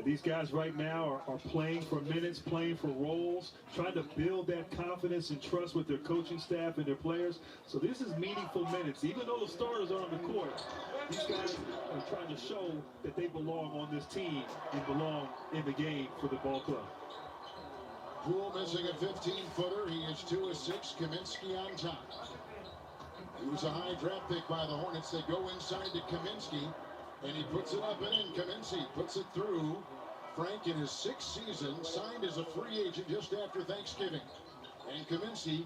these guys right now are playing for minutes, playing for roles, trying to build that confidence and trust with their coaching staff and their players. So this is meaningful minutes. Even though the starters are on the court, these guys are trying to show that they belong on this team and belong in the game for the ball club. Poole missing a 15-footer. He is 2 of 6. Kaminsky on top. He was a high draft pick by the Hornets. They go inside to Kaminsky, and he puts it up and in. Kaminsky puts it through. Frank, in his 6th season, signed as a free agent just after Thanksgiving. And Kaminsky,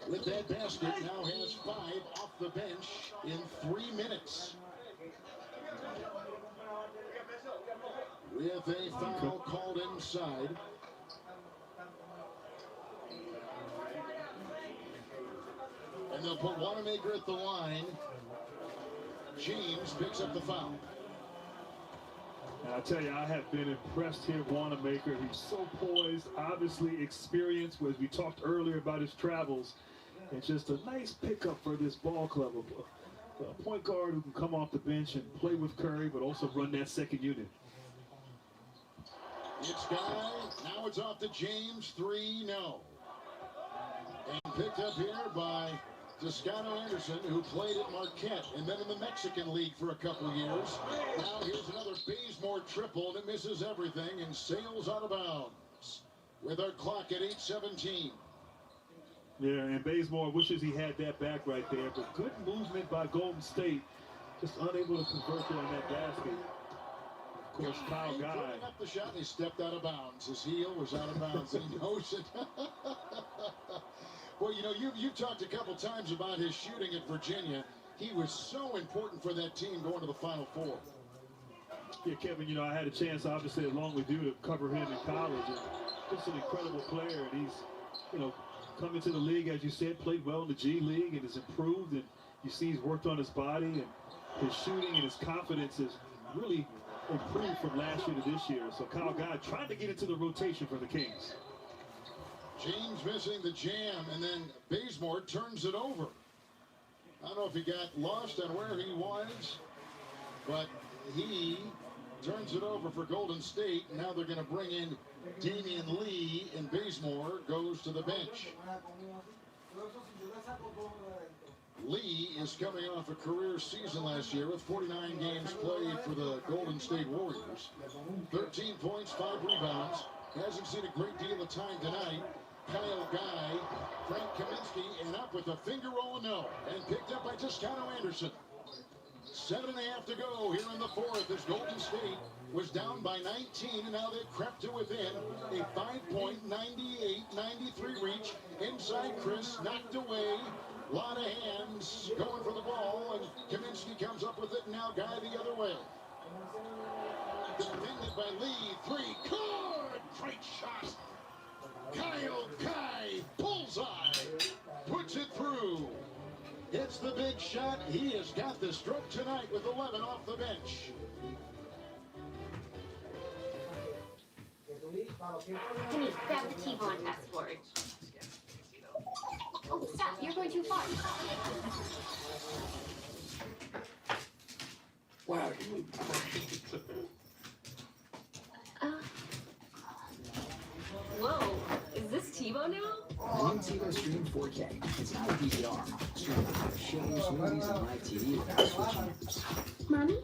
with that basket, now has 5 off the bench in 3 minutes. With a foul called inside. And they'll put Wanamaker at the line. James picks up the foul. And I tell you, I have been impressed here with Wanamaker. He's so poised, obviously experienced, as we talked earlier about his travels. And just a nice pickup for this ball club. A point guard who can come off the bench and play with Curry, but also run that second unit. It's Guy. Now it's off to James. 3, no. And picked up here by Toscano Anderson, who played at Marquette and then in the Mexican League for a couple years. Now here's another Bazemore triple, and it misses everything and sails out of bounds with our clock at 8:17. Yeah, and Bazemore wishes he had that back right there, but good movement by Golden State, just unable to convert there on that basket. Of course, Kyle Guy putting up the shot, and he stepped out of bounds. His heel was out of bounds, and he knows it. Well, you know, you talked a couple times about his shooting at Virginia. He was so important for that team going to the Final Four. Yeah, Kevin, you know, I had a chance, obviously, along with you, to cover him in college. And just an incredible player. And he's, you know, coming to the league, as you said, played well in the G League and has improved. And you see he's worked on his body, and his shooting and his confidence has really improved from last year to this year. So Kyle Guy trying to get into the rotation for the Kings. James missing the jam, and then Bazemore turns it over. I don't know if he got lost on where he was, but he turns it over for Golden State. Now they're going to bring in Damian Lee, and Bazemore goes to the bench. Lee is coming off a career season last year with 49 games played for the Golden State Warriors. 13 points, 5 rebounds. Hasn't seen a great deal of time tonight. Kyle Guy, Frank Kaminsky, and up with a finger roll, no. And picked up by Toscano Anderson. 7.5 to go here in the 4th as Golden State was down by 19, and now they've crept to within a 5-point 98-93 reach. Inside Chris, knocked away. A lot of hands going for the ball, and Kaminsky comes up with it, and now Guy the other way. Defended by Lee, 3, good, great shot. Kyle Guy, bullseye, puts it through. Hits the big shot. He has got the stroke tonight with 11 off the bench. Denise, grab the T-Bone passport. Oh, stop. You're going too far. Wow. Whoa. Is this T-Bone now? One TiVo Stream 4K. It's not a DVR. Stream live shows, movies, and live TV without switching apps. Mommy?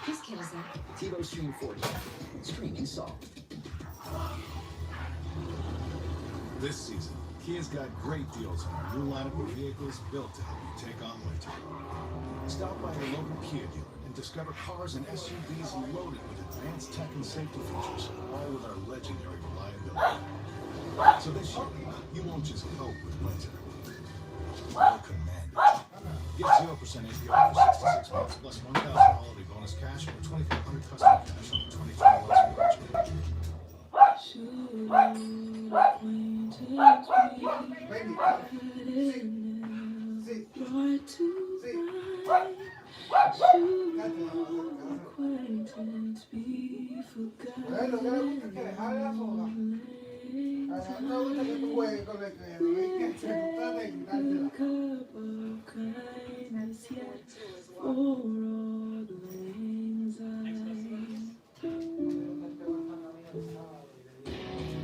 Whose kid is that? TiVo Stream 4K. Streaming solved. This season, Kia's got great deals on our new lineup of vehicles built to help you take on winter. Stop by your local Kia dealer and discover cars and SUVs loaded with advanced tech and safety features, all with our legendary reliability. So this year, you won't just cope with winter. You'll command it. Get 0% APR for 66 months, plus $1,000 holiday bonus cash or $2,500 custom cash on the 2020 luxury watch.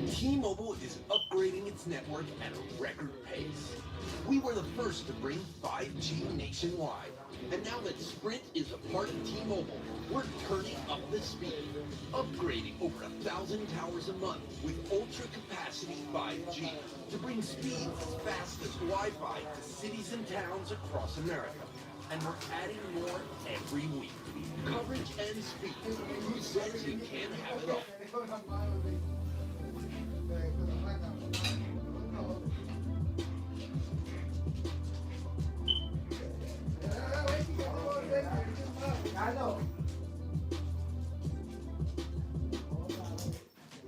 T-Mobile is upgrading its network at a record pace. We were the first to bring 5G nationwide. And now that Sprint is a part of T-Mobile, we're turning up the speed, upgrading over 1,000 towers a month with ultra-capacity 5G to bring speeds as fast as Wi-Fi to cities and towns across America. And we're adding more every week. Coverage and speed. Who says you can't have it all?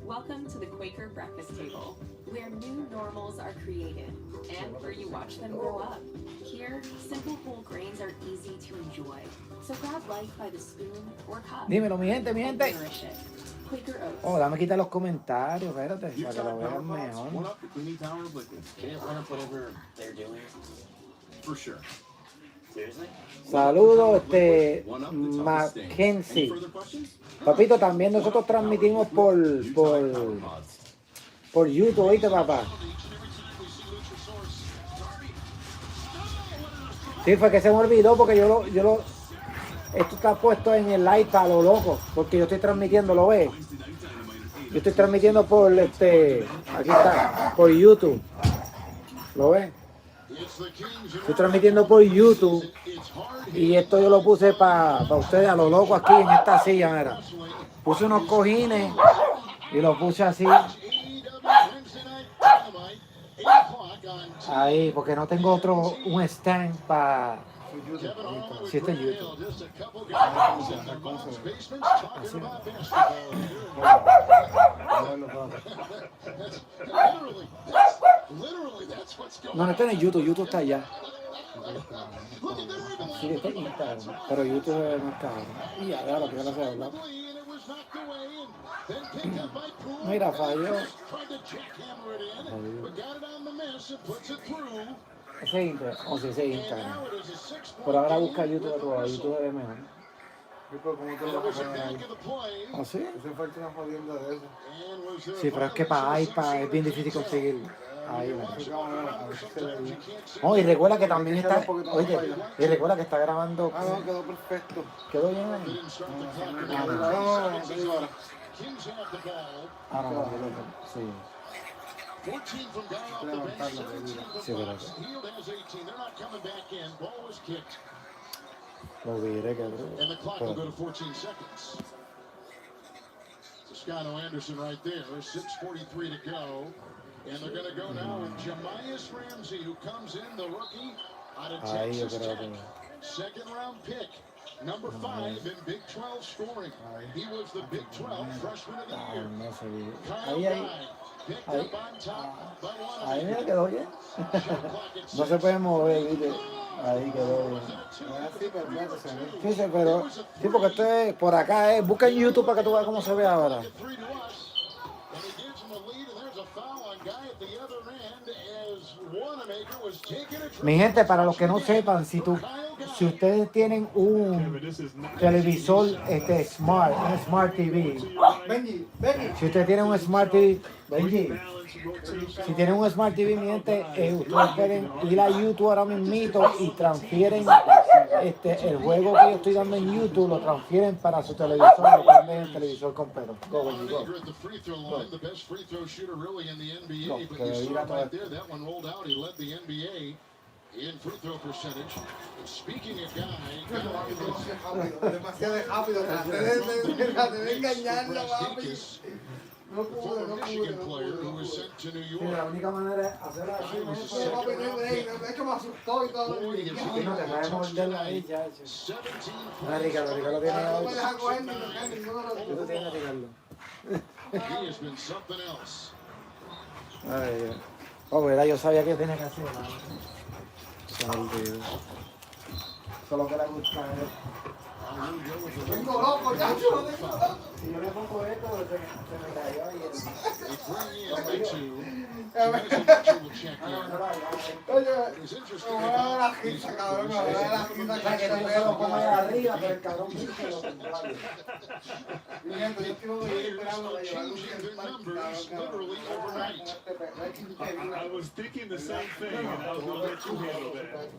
Welcome to the Quaker Breakfast Table, where new normals are created and where you watch them grow up. Here, simple whole grains are easy to enjoy. So grab life by the spoon or cup. Dímelo, mi gente, mi and gente. nourish it. Quaker Oats. Oh, dame quitar los comentarios, espérate, You para que lo talk vean power box, mejor. one up if we need tower uplifting. Can it run up whatever they're doing? For sure. Seriously? Saludos, One up the toughest thing. Any Mackenzie. further questions? Papito, también nosotros transmitimos por YouTube, ¿oíste, papá? Sí, fue que se me olvidó porque esto está puesto en el iPad, lo loco, porque yo estoy transmitiendo, ¿lo ves? Yo estoy transmitiendo por aquí está, por YouTube, ¿lo ves? Estoy transmitiendo por YouTube y esto yo lo puse para ustedes a lo loco aquí en esta silla, mira. Puse unos cojines y lo puse así. Ahí, porque no tengo un stand para... Si está en YouTube. Así. No, no está en YouTube, YouTube está allá. Sí, está en Instagram, pero YouTube es más caro. Y ya, lo que yo hacer, ¿verdad? Mira, falló. Ese es Instagram, o sea, ese es Instagram. Por ahora busca YouTube a todo, YouTube es mejor. ¿Ah, sí? Sí, pero es que para iPad es bien difícil conseguirlo. Ahí, oh, y recuerda que también está, oye, y recuerda que está grabando. Ah, no, quedó perfecto. ¿Quedó bien ahí? Ah, no, sí. Sí, pero lo diré, And the clock will go cabrón. to 14 seconds. Toscano Anderson right there. 6:43 to go. And they're going to go now with Jamias Ramsey, who comes in, the rookie out of Ahí yo Texas creo Tech. que... Second round pick. Number 5 in Big 12 scoring. He was the Big 12 freshman of the Ah, year. no sé. Kyle Ahí, ahí. Guy picked Ahí. up on top by one Ahí mira, quedó bien. No se puede mover, ¿viste? Ahí quedó bien. Sí, sí, pero... Sí, porque esto es por acá, busca en YouTube para que tú veas cómo se ve ahora. Mi gente, para los que no sepan, si ustedes tienen un televisor smart, un Smart TV, si ustedes tienen un Smart TV, Benji, si tienen un Smart TV, mi gente, ustedes pueden ir a YouTube ahora mismito y transfieren el juego que yo estoy dando en YouTube, lo transfieren para su televisor, lo pueden ver en el televisor completo. Go, Benji, go. At the free throw line, the best free throw shooter really in the NBA, No, but que you saw diga it todo right esto. there. That one rolled out. He led the NBA in free throw percentage. And speaking of guy, Demasiado rápido, te voy a engañarlo, papi. No the pude, former no Michigan pude. player who was sent to New Sí, la York. única manera es hacerlo así, ¿no? Oye, papi, no, es que me asustó y todo. Sí, no te puedes morderla ahí, ya. Ah, Ricardo tiene No me hoy. deja coger ni tocar ninguno de los Tú dos. tienes, Ricardo. He has been something else. Ay, Dios. Oh, ¿verdad? Yo sabía que tenía que hacer, mano. Se me olvidó. Eso es lo que le gusta a él. Tengo loco, ya, yo lo tengo loco. Si yo le pongo esto, se me cayó ahí. Arriba, pero el cabrón I was thinking the same thing, and I was going to let you handle that.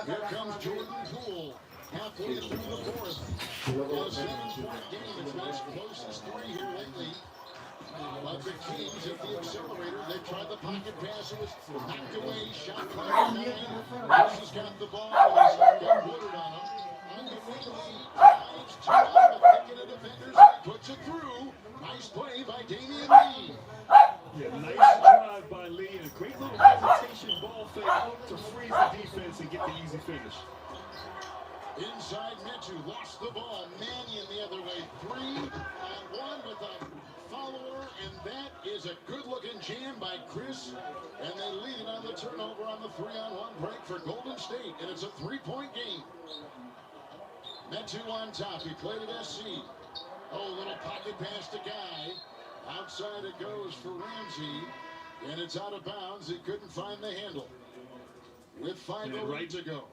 Here comes Jordan Poole. Halfway through the fourth. It's been as close as three here lately. But the Kings at the accelerator, they tried the pocket pass. It was knocked away. Shot clock at 9. Ross has got the ball. He's got Woodard on him. On the wing lead. Drives to the picket of defenders. Puts it through. Nice play by Damian Lee. Yeah, nice drive by Lee and a great little hesitation ball fake to freeze the defense and get the easy finish. Inside Metu lost the ball. Mannion the other way. 3-on-1 with a follower, and that is a good-looking jam by Chris. And they lead it on the turnover on the 3-on-1 break for Golden State, and it's a 3-point game. Metu on top. He played at SC. Oh, little pocket pass to Guy. Outside it goes for Ramsey, and it's out of bounds. He couldn't find the handle. With 5:08 to go.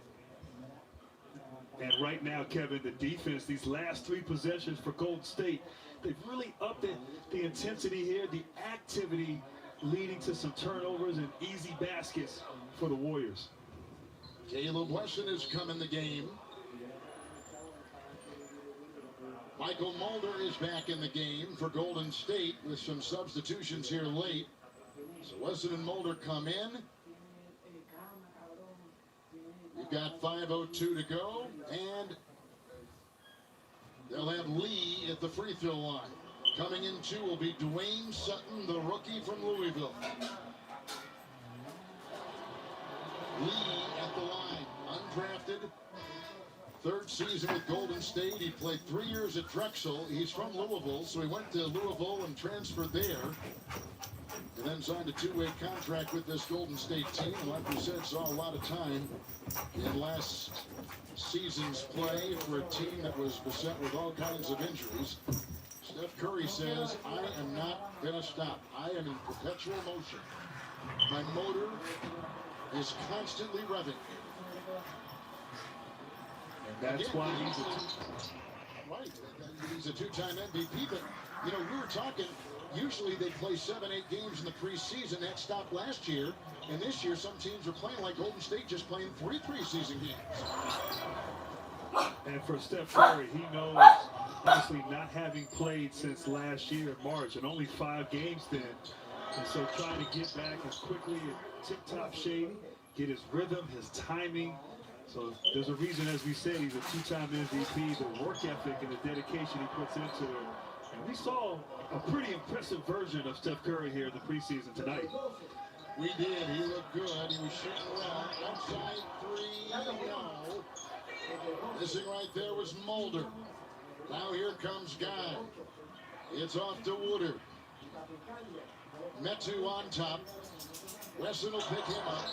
And right now, Kevin, the defense, these last three possessions for Golden State, they've really upped the intensity here, the activity leading to some turnovers and easy baskets for the Warriors. Caleb Wesson has come in the game. Michael Mulder is back in the game for Golden State with some substitutions here late. So Wesson and Mulder come in. We've got 5:02 to go, and they'll have Lee at the free throw line. Coming in two will be Dwayne Sutton, the rookie from Louisville. Lee at the line, undrafted. Third season with Golden State. He played 3 years at Drexel. He's from Louisville, so he went to Louisville and transferred there. And then signed a two-way contract with this Golden State team. And like we said, saw a lot of time in last season's play for a team that was beset with all kinds of injuries. Steph Curry says, I am not going to stop. I am in perpetual motion. My motor is constantly revving. That's why he's right. He's a two-time MVP, but, you know, we were talking, usually they play 7-8 games in the preseason. That stopped last year. And this year, some teams are playing like Golden State, just playing 3 preseason games. And for Steph Curry, he knows, obviously not having played since last year in March, and only 5 games then. And so trying to get back as quickly in tip-top shape, get his rhythm, his timing. So there's a reason, as we said, he's a 2-time MVP, the work ethic and the dedication he puts into it. And we saw a pretty impressive version of Steph Curry here in the preseason tonight. We did. He looked good. He was shooting well. Outside 3, no. Missing right there was Mulder. Now here comes Guy. It's off to Woodard. Metu on top. Wesson will pick him up.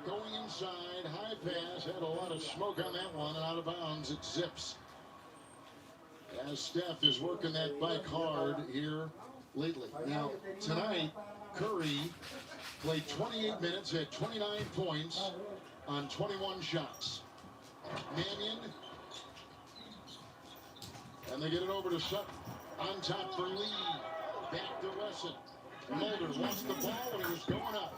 Going inside, high pass, had a lot of smoke on that one, and out of bounds, it zips. As Steph is working that bike hard here lately. Now, tonight, Curry played 28 minutes, had 29 points on 21 shots. Mannion, and they get it over to Sutton. On top for Lee, back to Wesson. Mulder lost the ball when he was going up.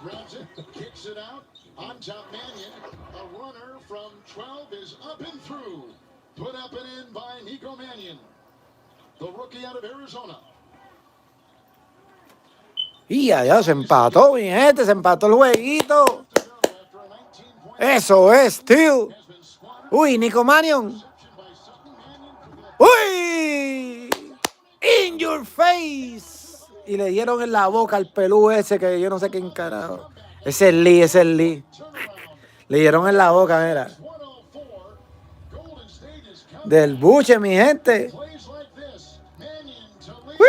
Grabs it, kicks it out, on top Mannion. A runner from 12 is up and through. Put up and in by Nico Mannion, the rookie out of Arizona. Y ya se empató, mi gente, se empató el jueguito. Eso es, tío. Uy, Nico Mannion. Uy, in your face. Y le dieron en la boca al pelú ese que yo no sé quién carajo. Ese es Lee. Le dieron en la boca, mira. Del buche, mi gente. ¡Uy!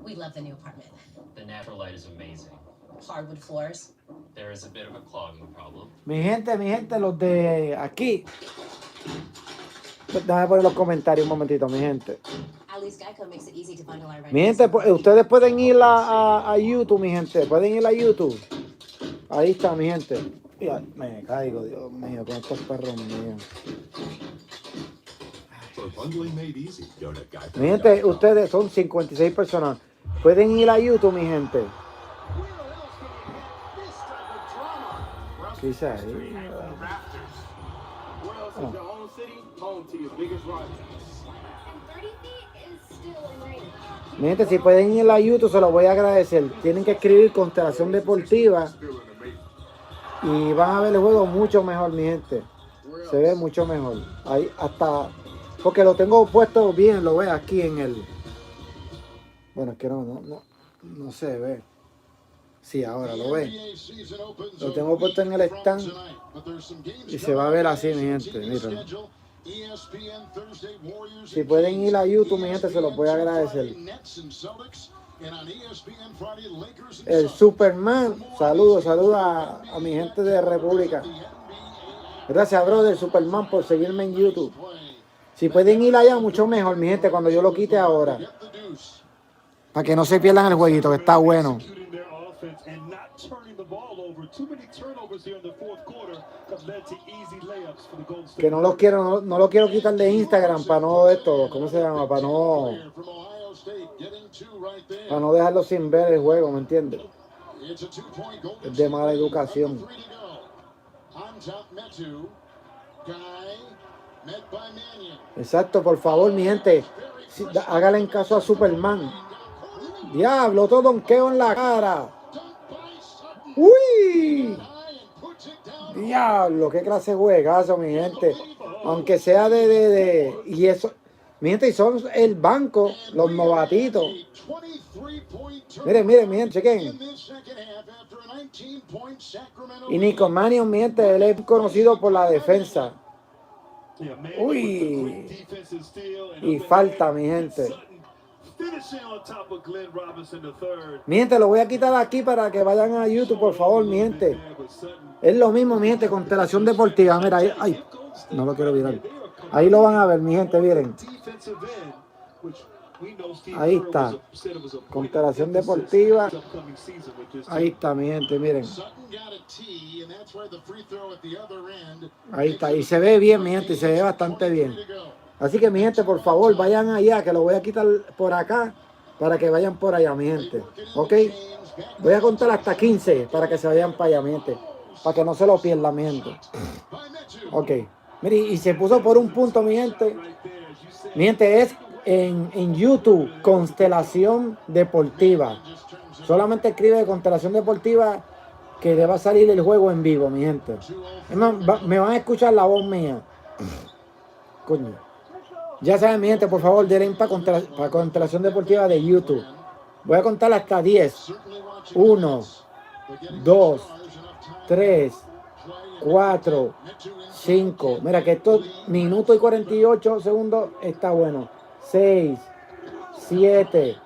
We love the new apartment. The natural light is amazing. Hardwood floors. There is a bit of a clogging problem. Mi gente, los de aquí. Déjame poner los comentarios un momentito, mi gente. At least Geico makes it easy to bundle our Mi gente, ustedes pueden ir a YouTube, mi gente. Pueden ir a YouTube. Ahí está, mi gente. Mira, me caigo, Dios mío, con estos perros míos. For bundling made easy, go to Geico. Mi gente, ustedes son 56 personas. Pueden ir a YouTube, mi gente. Sí, sí, ahí. Mi gente, si pueden ir a YouTube, se los voy a agradecer. Tienen que escribir Constelación Deportiva y van a ver el juego mucho mejor, mi gente. Se ve mucho mejor. Ahí hasta, porque lo tengo puesto bien, lo ve aquí en el. Bueno, es que no se ve. Sí, ahora lo ve. Lo tengo puesto en el stand y se va a ver así, mi gente. Miren. Si pueden ir a YouTube, mi gente, se los voy a agradecer. El Superman, saludos a mi gente de República. Gracias, brother, Superman, por seguirme en YouTube. Si pueden ir allá, mucho mejor, mi gente, cuando yo lo quite ahora. Para que no se pierdan el jueguito, que está bueno. Que no lo quiero quitar de Instagram para no esto, ¿cómo se llama? Para no dejarlo sin ver el juego, ¿me entiendes? Es de mala educación. Exacto, por favor, mi gente, háganle caso a Superman. Diablo, todo donqueo en la cara. ¡Uy! Diablo, qué clase de juegazo, mi gente. Aunque sea y eso, mi gente, y son el banco, los novatitos. Miren, mi gente, chequen. Y Nico Mannion, mi gente, él es conocido por la defensa. Uy. Y falta, mi gente. Mi gente, lo voy a quitar aquí para que vayan a YouTube, por favor, mi gente. Es lo mismo, mi gente, Constelación Deportiva. Mira, ahí, no lo quiero virar. Ahí lo van a ver, mi gente, miren. Ahí está. Constelación Deportiva. Ahí está, mi gente, miren. Ahí está. Y se ve bien, mi gente, y se ve bastante bien. Así que, mi gente, por favor, vayan allá, que lo voy a quitar por acá para que vayan por allá, mi gente. ¿Ok? Voy a contar hasta 15 para que se vayan para allá, mi gente. Para que no se lo pierdan, mi gente. Ok. Mire, y se puso por un punto, mi gente. Mi gente, es en YouTube, Constelación Deportiva. Solamente escribe Constelación Deportiva que le va a salir el juego en vivo, mi gente. Me van a escuchar la voz mía. Coño. Ya saben, mi gente, por favor, denle para Constelación Deportiva de YouTube. Voy a contar hasta 10. 1, 2, 3, 4, 5. Mira que esto, minuto y 48 segundos, está bueno. 6, 7,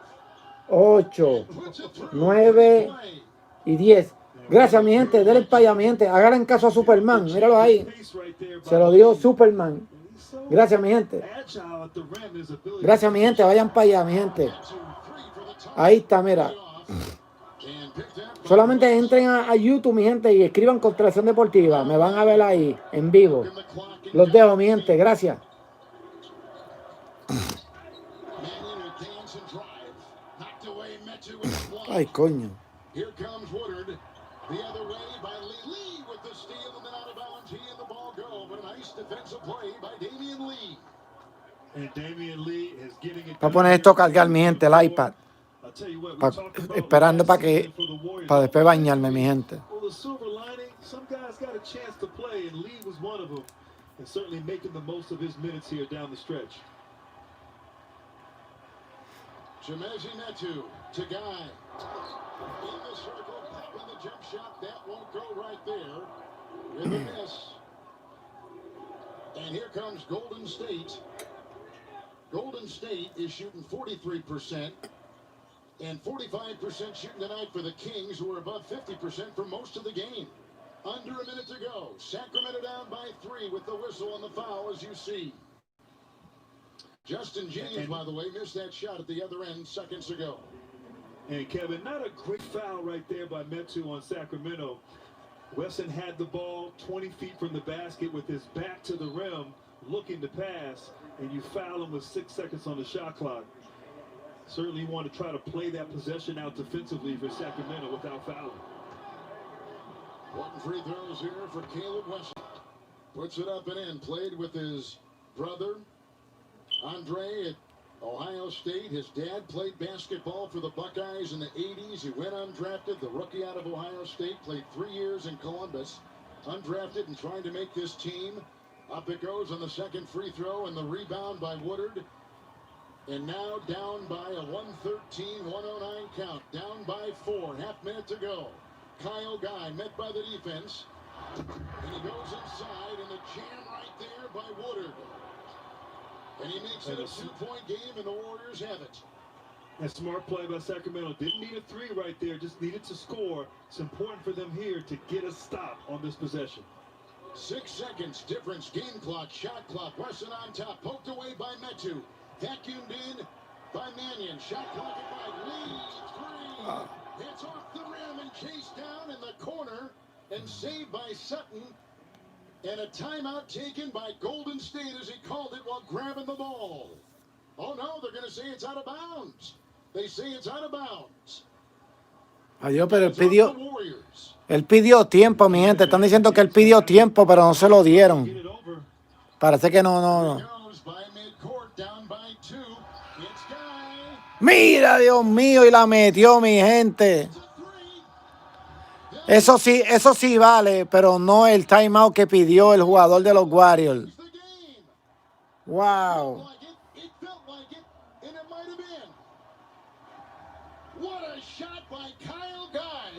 8, 9 y 10. Gracias, mi gente. Denle para allá, mi gente. Hagan caso a Superman. Míralo ahí. Se lo dio Superman. Gracias, mi gente. Gracias, mi gente. Vayan para allá, mi gente. Ahí está, mira. Solamente entren a YouTube, mi gente, y escriban Constelación Deportiva. Me van a ver ahí, en vivo. Los dejo, mi gente. Gracias. Ay, coño. Voy a poner esto a cargar, mi gente, el iPad. Esperando para después bañarme, mi gente. the silver lining, some guys got a chance to play, and Lee was one of them, and certainly making the most of his minutes here down the stretch. Chimezie Metu to Guy. In the circle, popping the jump shot. That won't go right there. With a miss. And here comes Golden State. Golden State is shooting 43%. And 45% shooting tonight for the Kings, who are above 50% for most of the game. Under a minute to go. Sacramento down by 3 with the whistle and the foul, as you see. Justin James, by the way, missed that shot at the other end seconds ago. And Kevin, not a quick foul right there by Metu on Sacramento. Wesson had the ball 20 feet from the basket with his back to the rim, looking to pass, and you foul him with 6 seconds on the shot clock. Certainly you want to try to play that possession out defensively for Sacramento without fouling. 1 free throws here for Caleb Wesson. Puts it up and in. Played with his brother, Andre, at Ohio State. His dad played basketball for the Buckeyes in the 80s. He went undrafted. The rookie out of Ohio State played 3 years in Columbus. Undrafted and trying to make this team. Up it goes on the second free throw and the rebound by Woodard. And now down by a 113-109 count. Down by 4. Half minute to go. Kyle Guy met by the defense. And he goes inside and the jam right there by Woodard. And he makes it a 2-point game and the Warriors have it. A smart play by Sacramento. Didn't need a 3 right there, just needed to score. It's important for them here to get a stop on this possession. 6 seconds difference. Game clock, shot clock. Wesson on top. Poked away by Metu. Vacuumed in by Mannion. Shot clock at 5. Lead 3. It's off the rim and chased down in the corner and saved by Sutton. And a timeout taken by Golden State, as he called it, while grabbing the ball. Oh no, they're going to say it's out of bounds. They say it's out of bounds. Adiós, pero él pidió tiempo, mi gente. Están diciendo que él pidió tiempo, pero no se lo dieron. Parece que no. Mira, Dios mío, y la metió, mi gente. Eso sí vale, pero no el timeout que pidió el jugador de los Warriors. Wow. What a shot by Kyle Guy,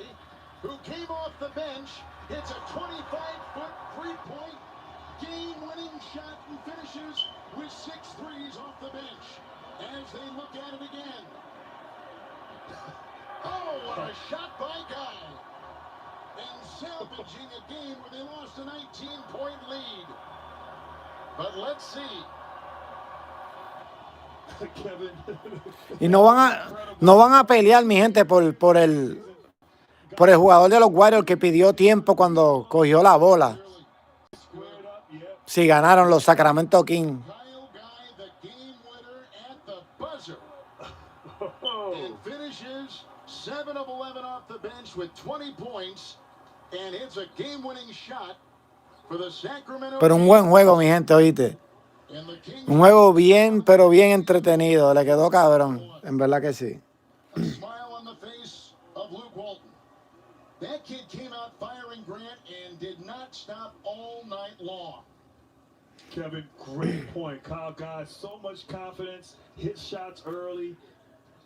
who came off the bench. It's a 25-foot three-point game-winning shot and finishes with 6 threes off the bench as they look at it again. Oh, what a shot by Guy. And salvaging a game where they lost a 19-point lead. But let's see. Y no van a pelear, mi gente, por el jugador de los Warriors que pidió tiempo cuando cogió la bola. Si ganaron los Sacramento Kings. And finishes 7 of 11 off the bench with 20 points. And it's a game-winning shot for the Sacramento. Pero un buen juego, mi gente, oíste. Un juego bien, pero bien entretenido. Le quedó cabrón. En verdad que sí. A smile on the face of Luke Walton. That kid came out firing Grant and did not stop all night long. Kevin, great point. Kyle Guy, so much confidence, hit shots early.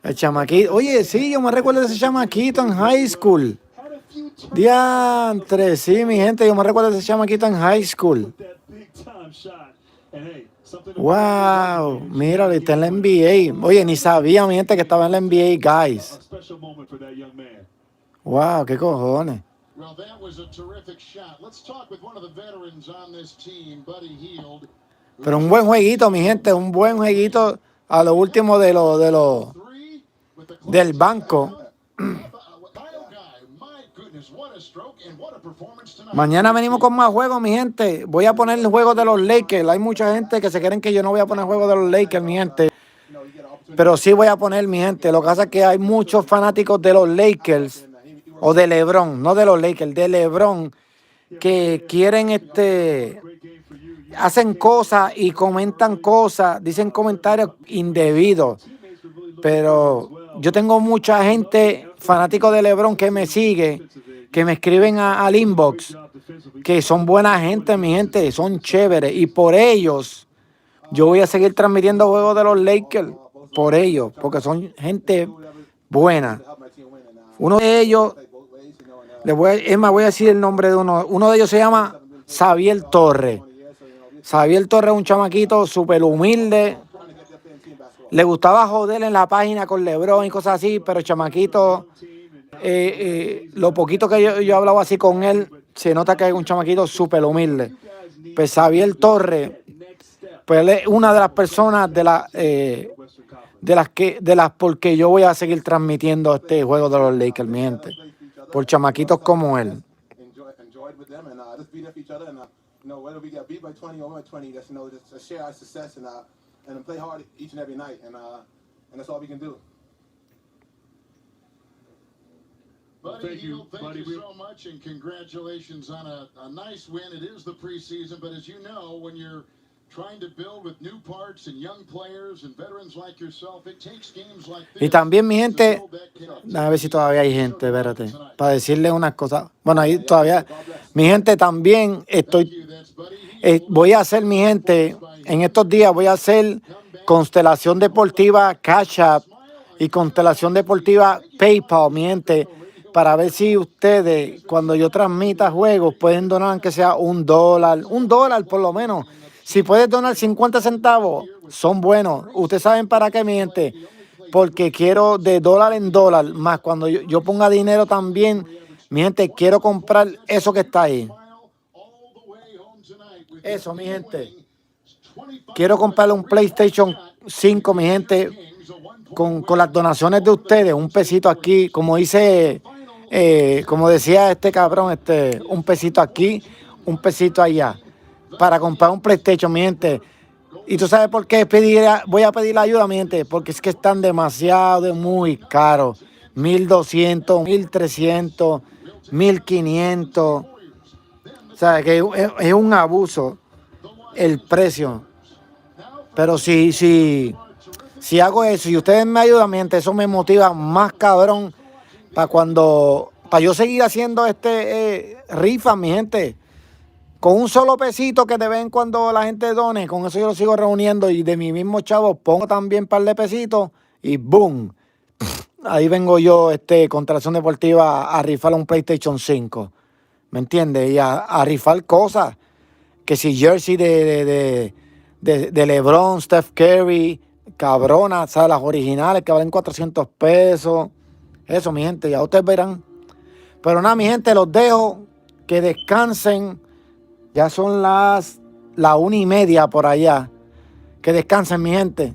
El chamaquito. Oye, sí, yo me recuerdo de ese chamaquito en high school. Diantre, sí, mi gente, yo me recuerdo de ese chamaquito en high school. Wow, míralo, está en la NBA. Oye, ni sabía, mi gente, que estaba en la NBA, guys. Wow, qué cojones. Well, that was a terrific shot. Let's talk with one of the veterans on this team, Buddy Hield. Pero un buen jueguito, mi gente, un buen jueguito a lo último del banco. Mañana venimos con más juegos, mi gente. Voy a poner el juego de los Lakers. Hay mucha gente que se creen que yo no voy a poner juego de los Lakers, mi gente. Pero sí voy a poner, mi gente. Lo que pasa es que hay muchos fanáticos de los Lakers o de LeBron, no de los Lakers, de LeBron, que quieren hacen cosas y comentan cosas, dicen comentarios indebidos. Pero yo tengo mucha gente fanático de LeBron que me sigue, que me escriben al inbox, que son buena gente, mi gente, son chéveres. Y por ellos, yo voy a seguir transmitiendo juegos de los Lakers. Por ellos, porque son gente buena. Uno de ellos, voy a decir el nombre de uno. Uno de ellos se llama Xavier Torres. Xavier Torres es un chamaquito súper humilde. Le gustaba joder en la página con LeBron y cosas así, pero el chamaquito, lo poquito que yo he hablado así con él, se nota que es un chamaquito súper humilde. Pues Xavier Torres, pues él es una de las personas de las porque yo voy a seguir transmitiendo este juego de los Lakers, mi gente, por chamaquitos como él. Enjoyed with them and just beat up each other and whether we get beat by 20 or win by 20, just just share our success and play hard each and every night and that's all we can do. Buddy Hield, thank you so much and congratulations on a nice win. It is the preseason, but as you know, when you're trying to build with new parts and young players and veterans like yourself, it takes games like this. Y también, mi gente, a ver si todavía hay gente, espérate, para decirle unas cosas. Bueno, ahí todavía, mi gente, también voy a hacer, mi gente, en estos días voy a hacer Constelación Deportiva Cash App y Constelación Deportiva PayPal, mi gente, para ver si ustedes, cuando yo transmita juegos, pueden donar aunque sea $1 por lo menos. Si puedes donar 50 centavos, son buenos. Ustedes saben para qué, mi gente. Porque quiero de dólar en dólar, más cuando yo ponga dinero también, mi gente, quiero comprar eso que está ahí. Eso, mi gente. Quiero comprarle un PlayStation 5, mi gente, con las donaciones de ustedes. Un pesito aquí, como dice, como decía este cabrón, un pesito aquí, un pesito allá. Para comprar un PlayStation, mi gente. Y tú sabes por qué voy a pedir la ayuda, mi gente, porque es que están demasiado, muy caros. 1,200, 1,300, 1,500. O sea, que es un abuso el precio. Pero si hago eso y ustedes me ayudan, mi gente, eso me motiva más cabrón para yo seguir haciendo rifa, mi gente. Con un solo pesito que de vez en cuando la gente done, con eso yo lo sigo reuniendo y de mi mismo chavo pongo también un par de pesitos y ¡boom! Ahí vengo yo, Constelación Deportiva, a rifar un PlayStation 5. ¿Me entiendes? Y a rifar cosas. Que si jersey de LeBron, Steph Curry, cabrona, ¿sabes? Las originales que valen $400. Eso, mi gente, ya ustedes verán. Pero nada, mi gente, los dejo. Que descansen. Ya son las 1:30 por allá. Que descansen, mi gente.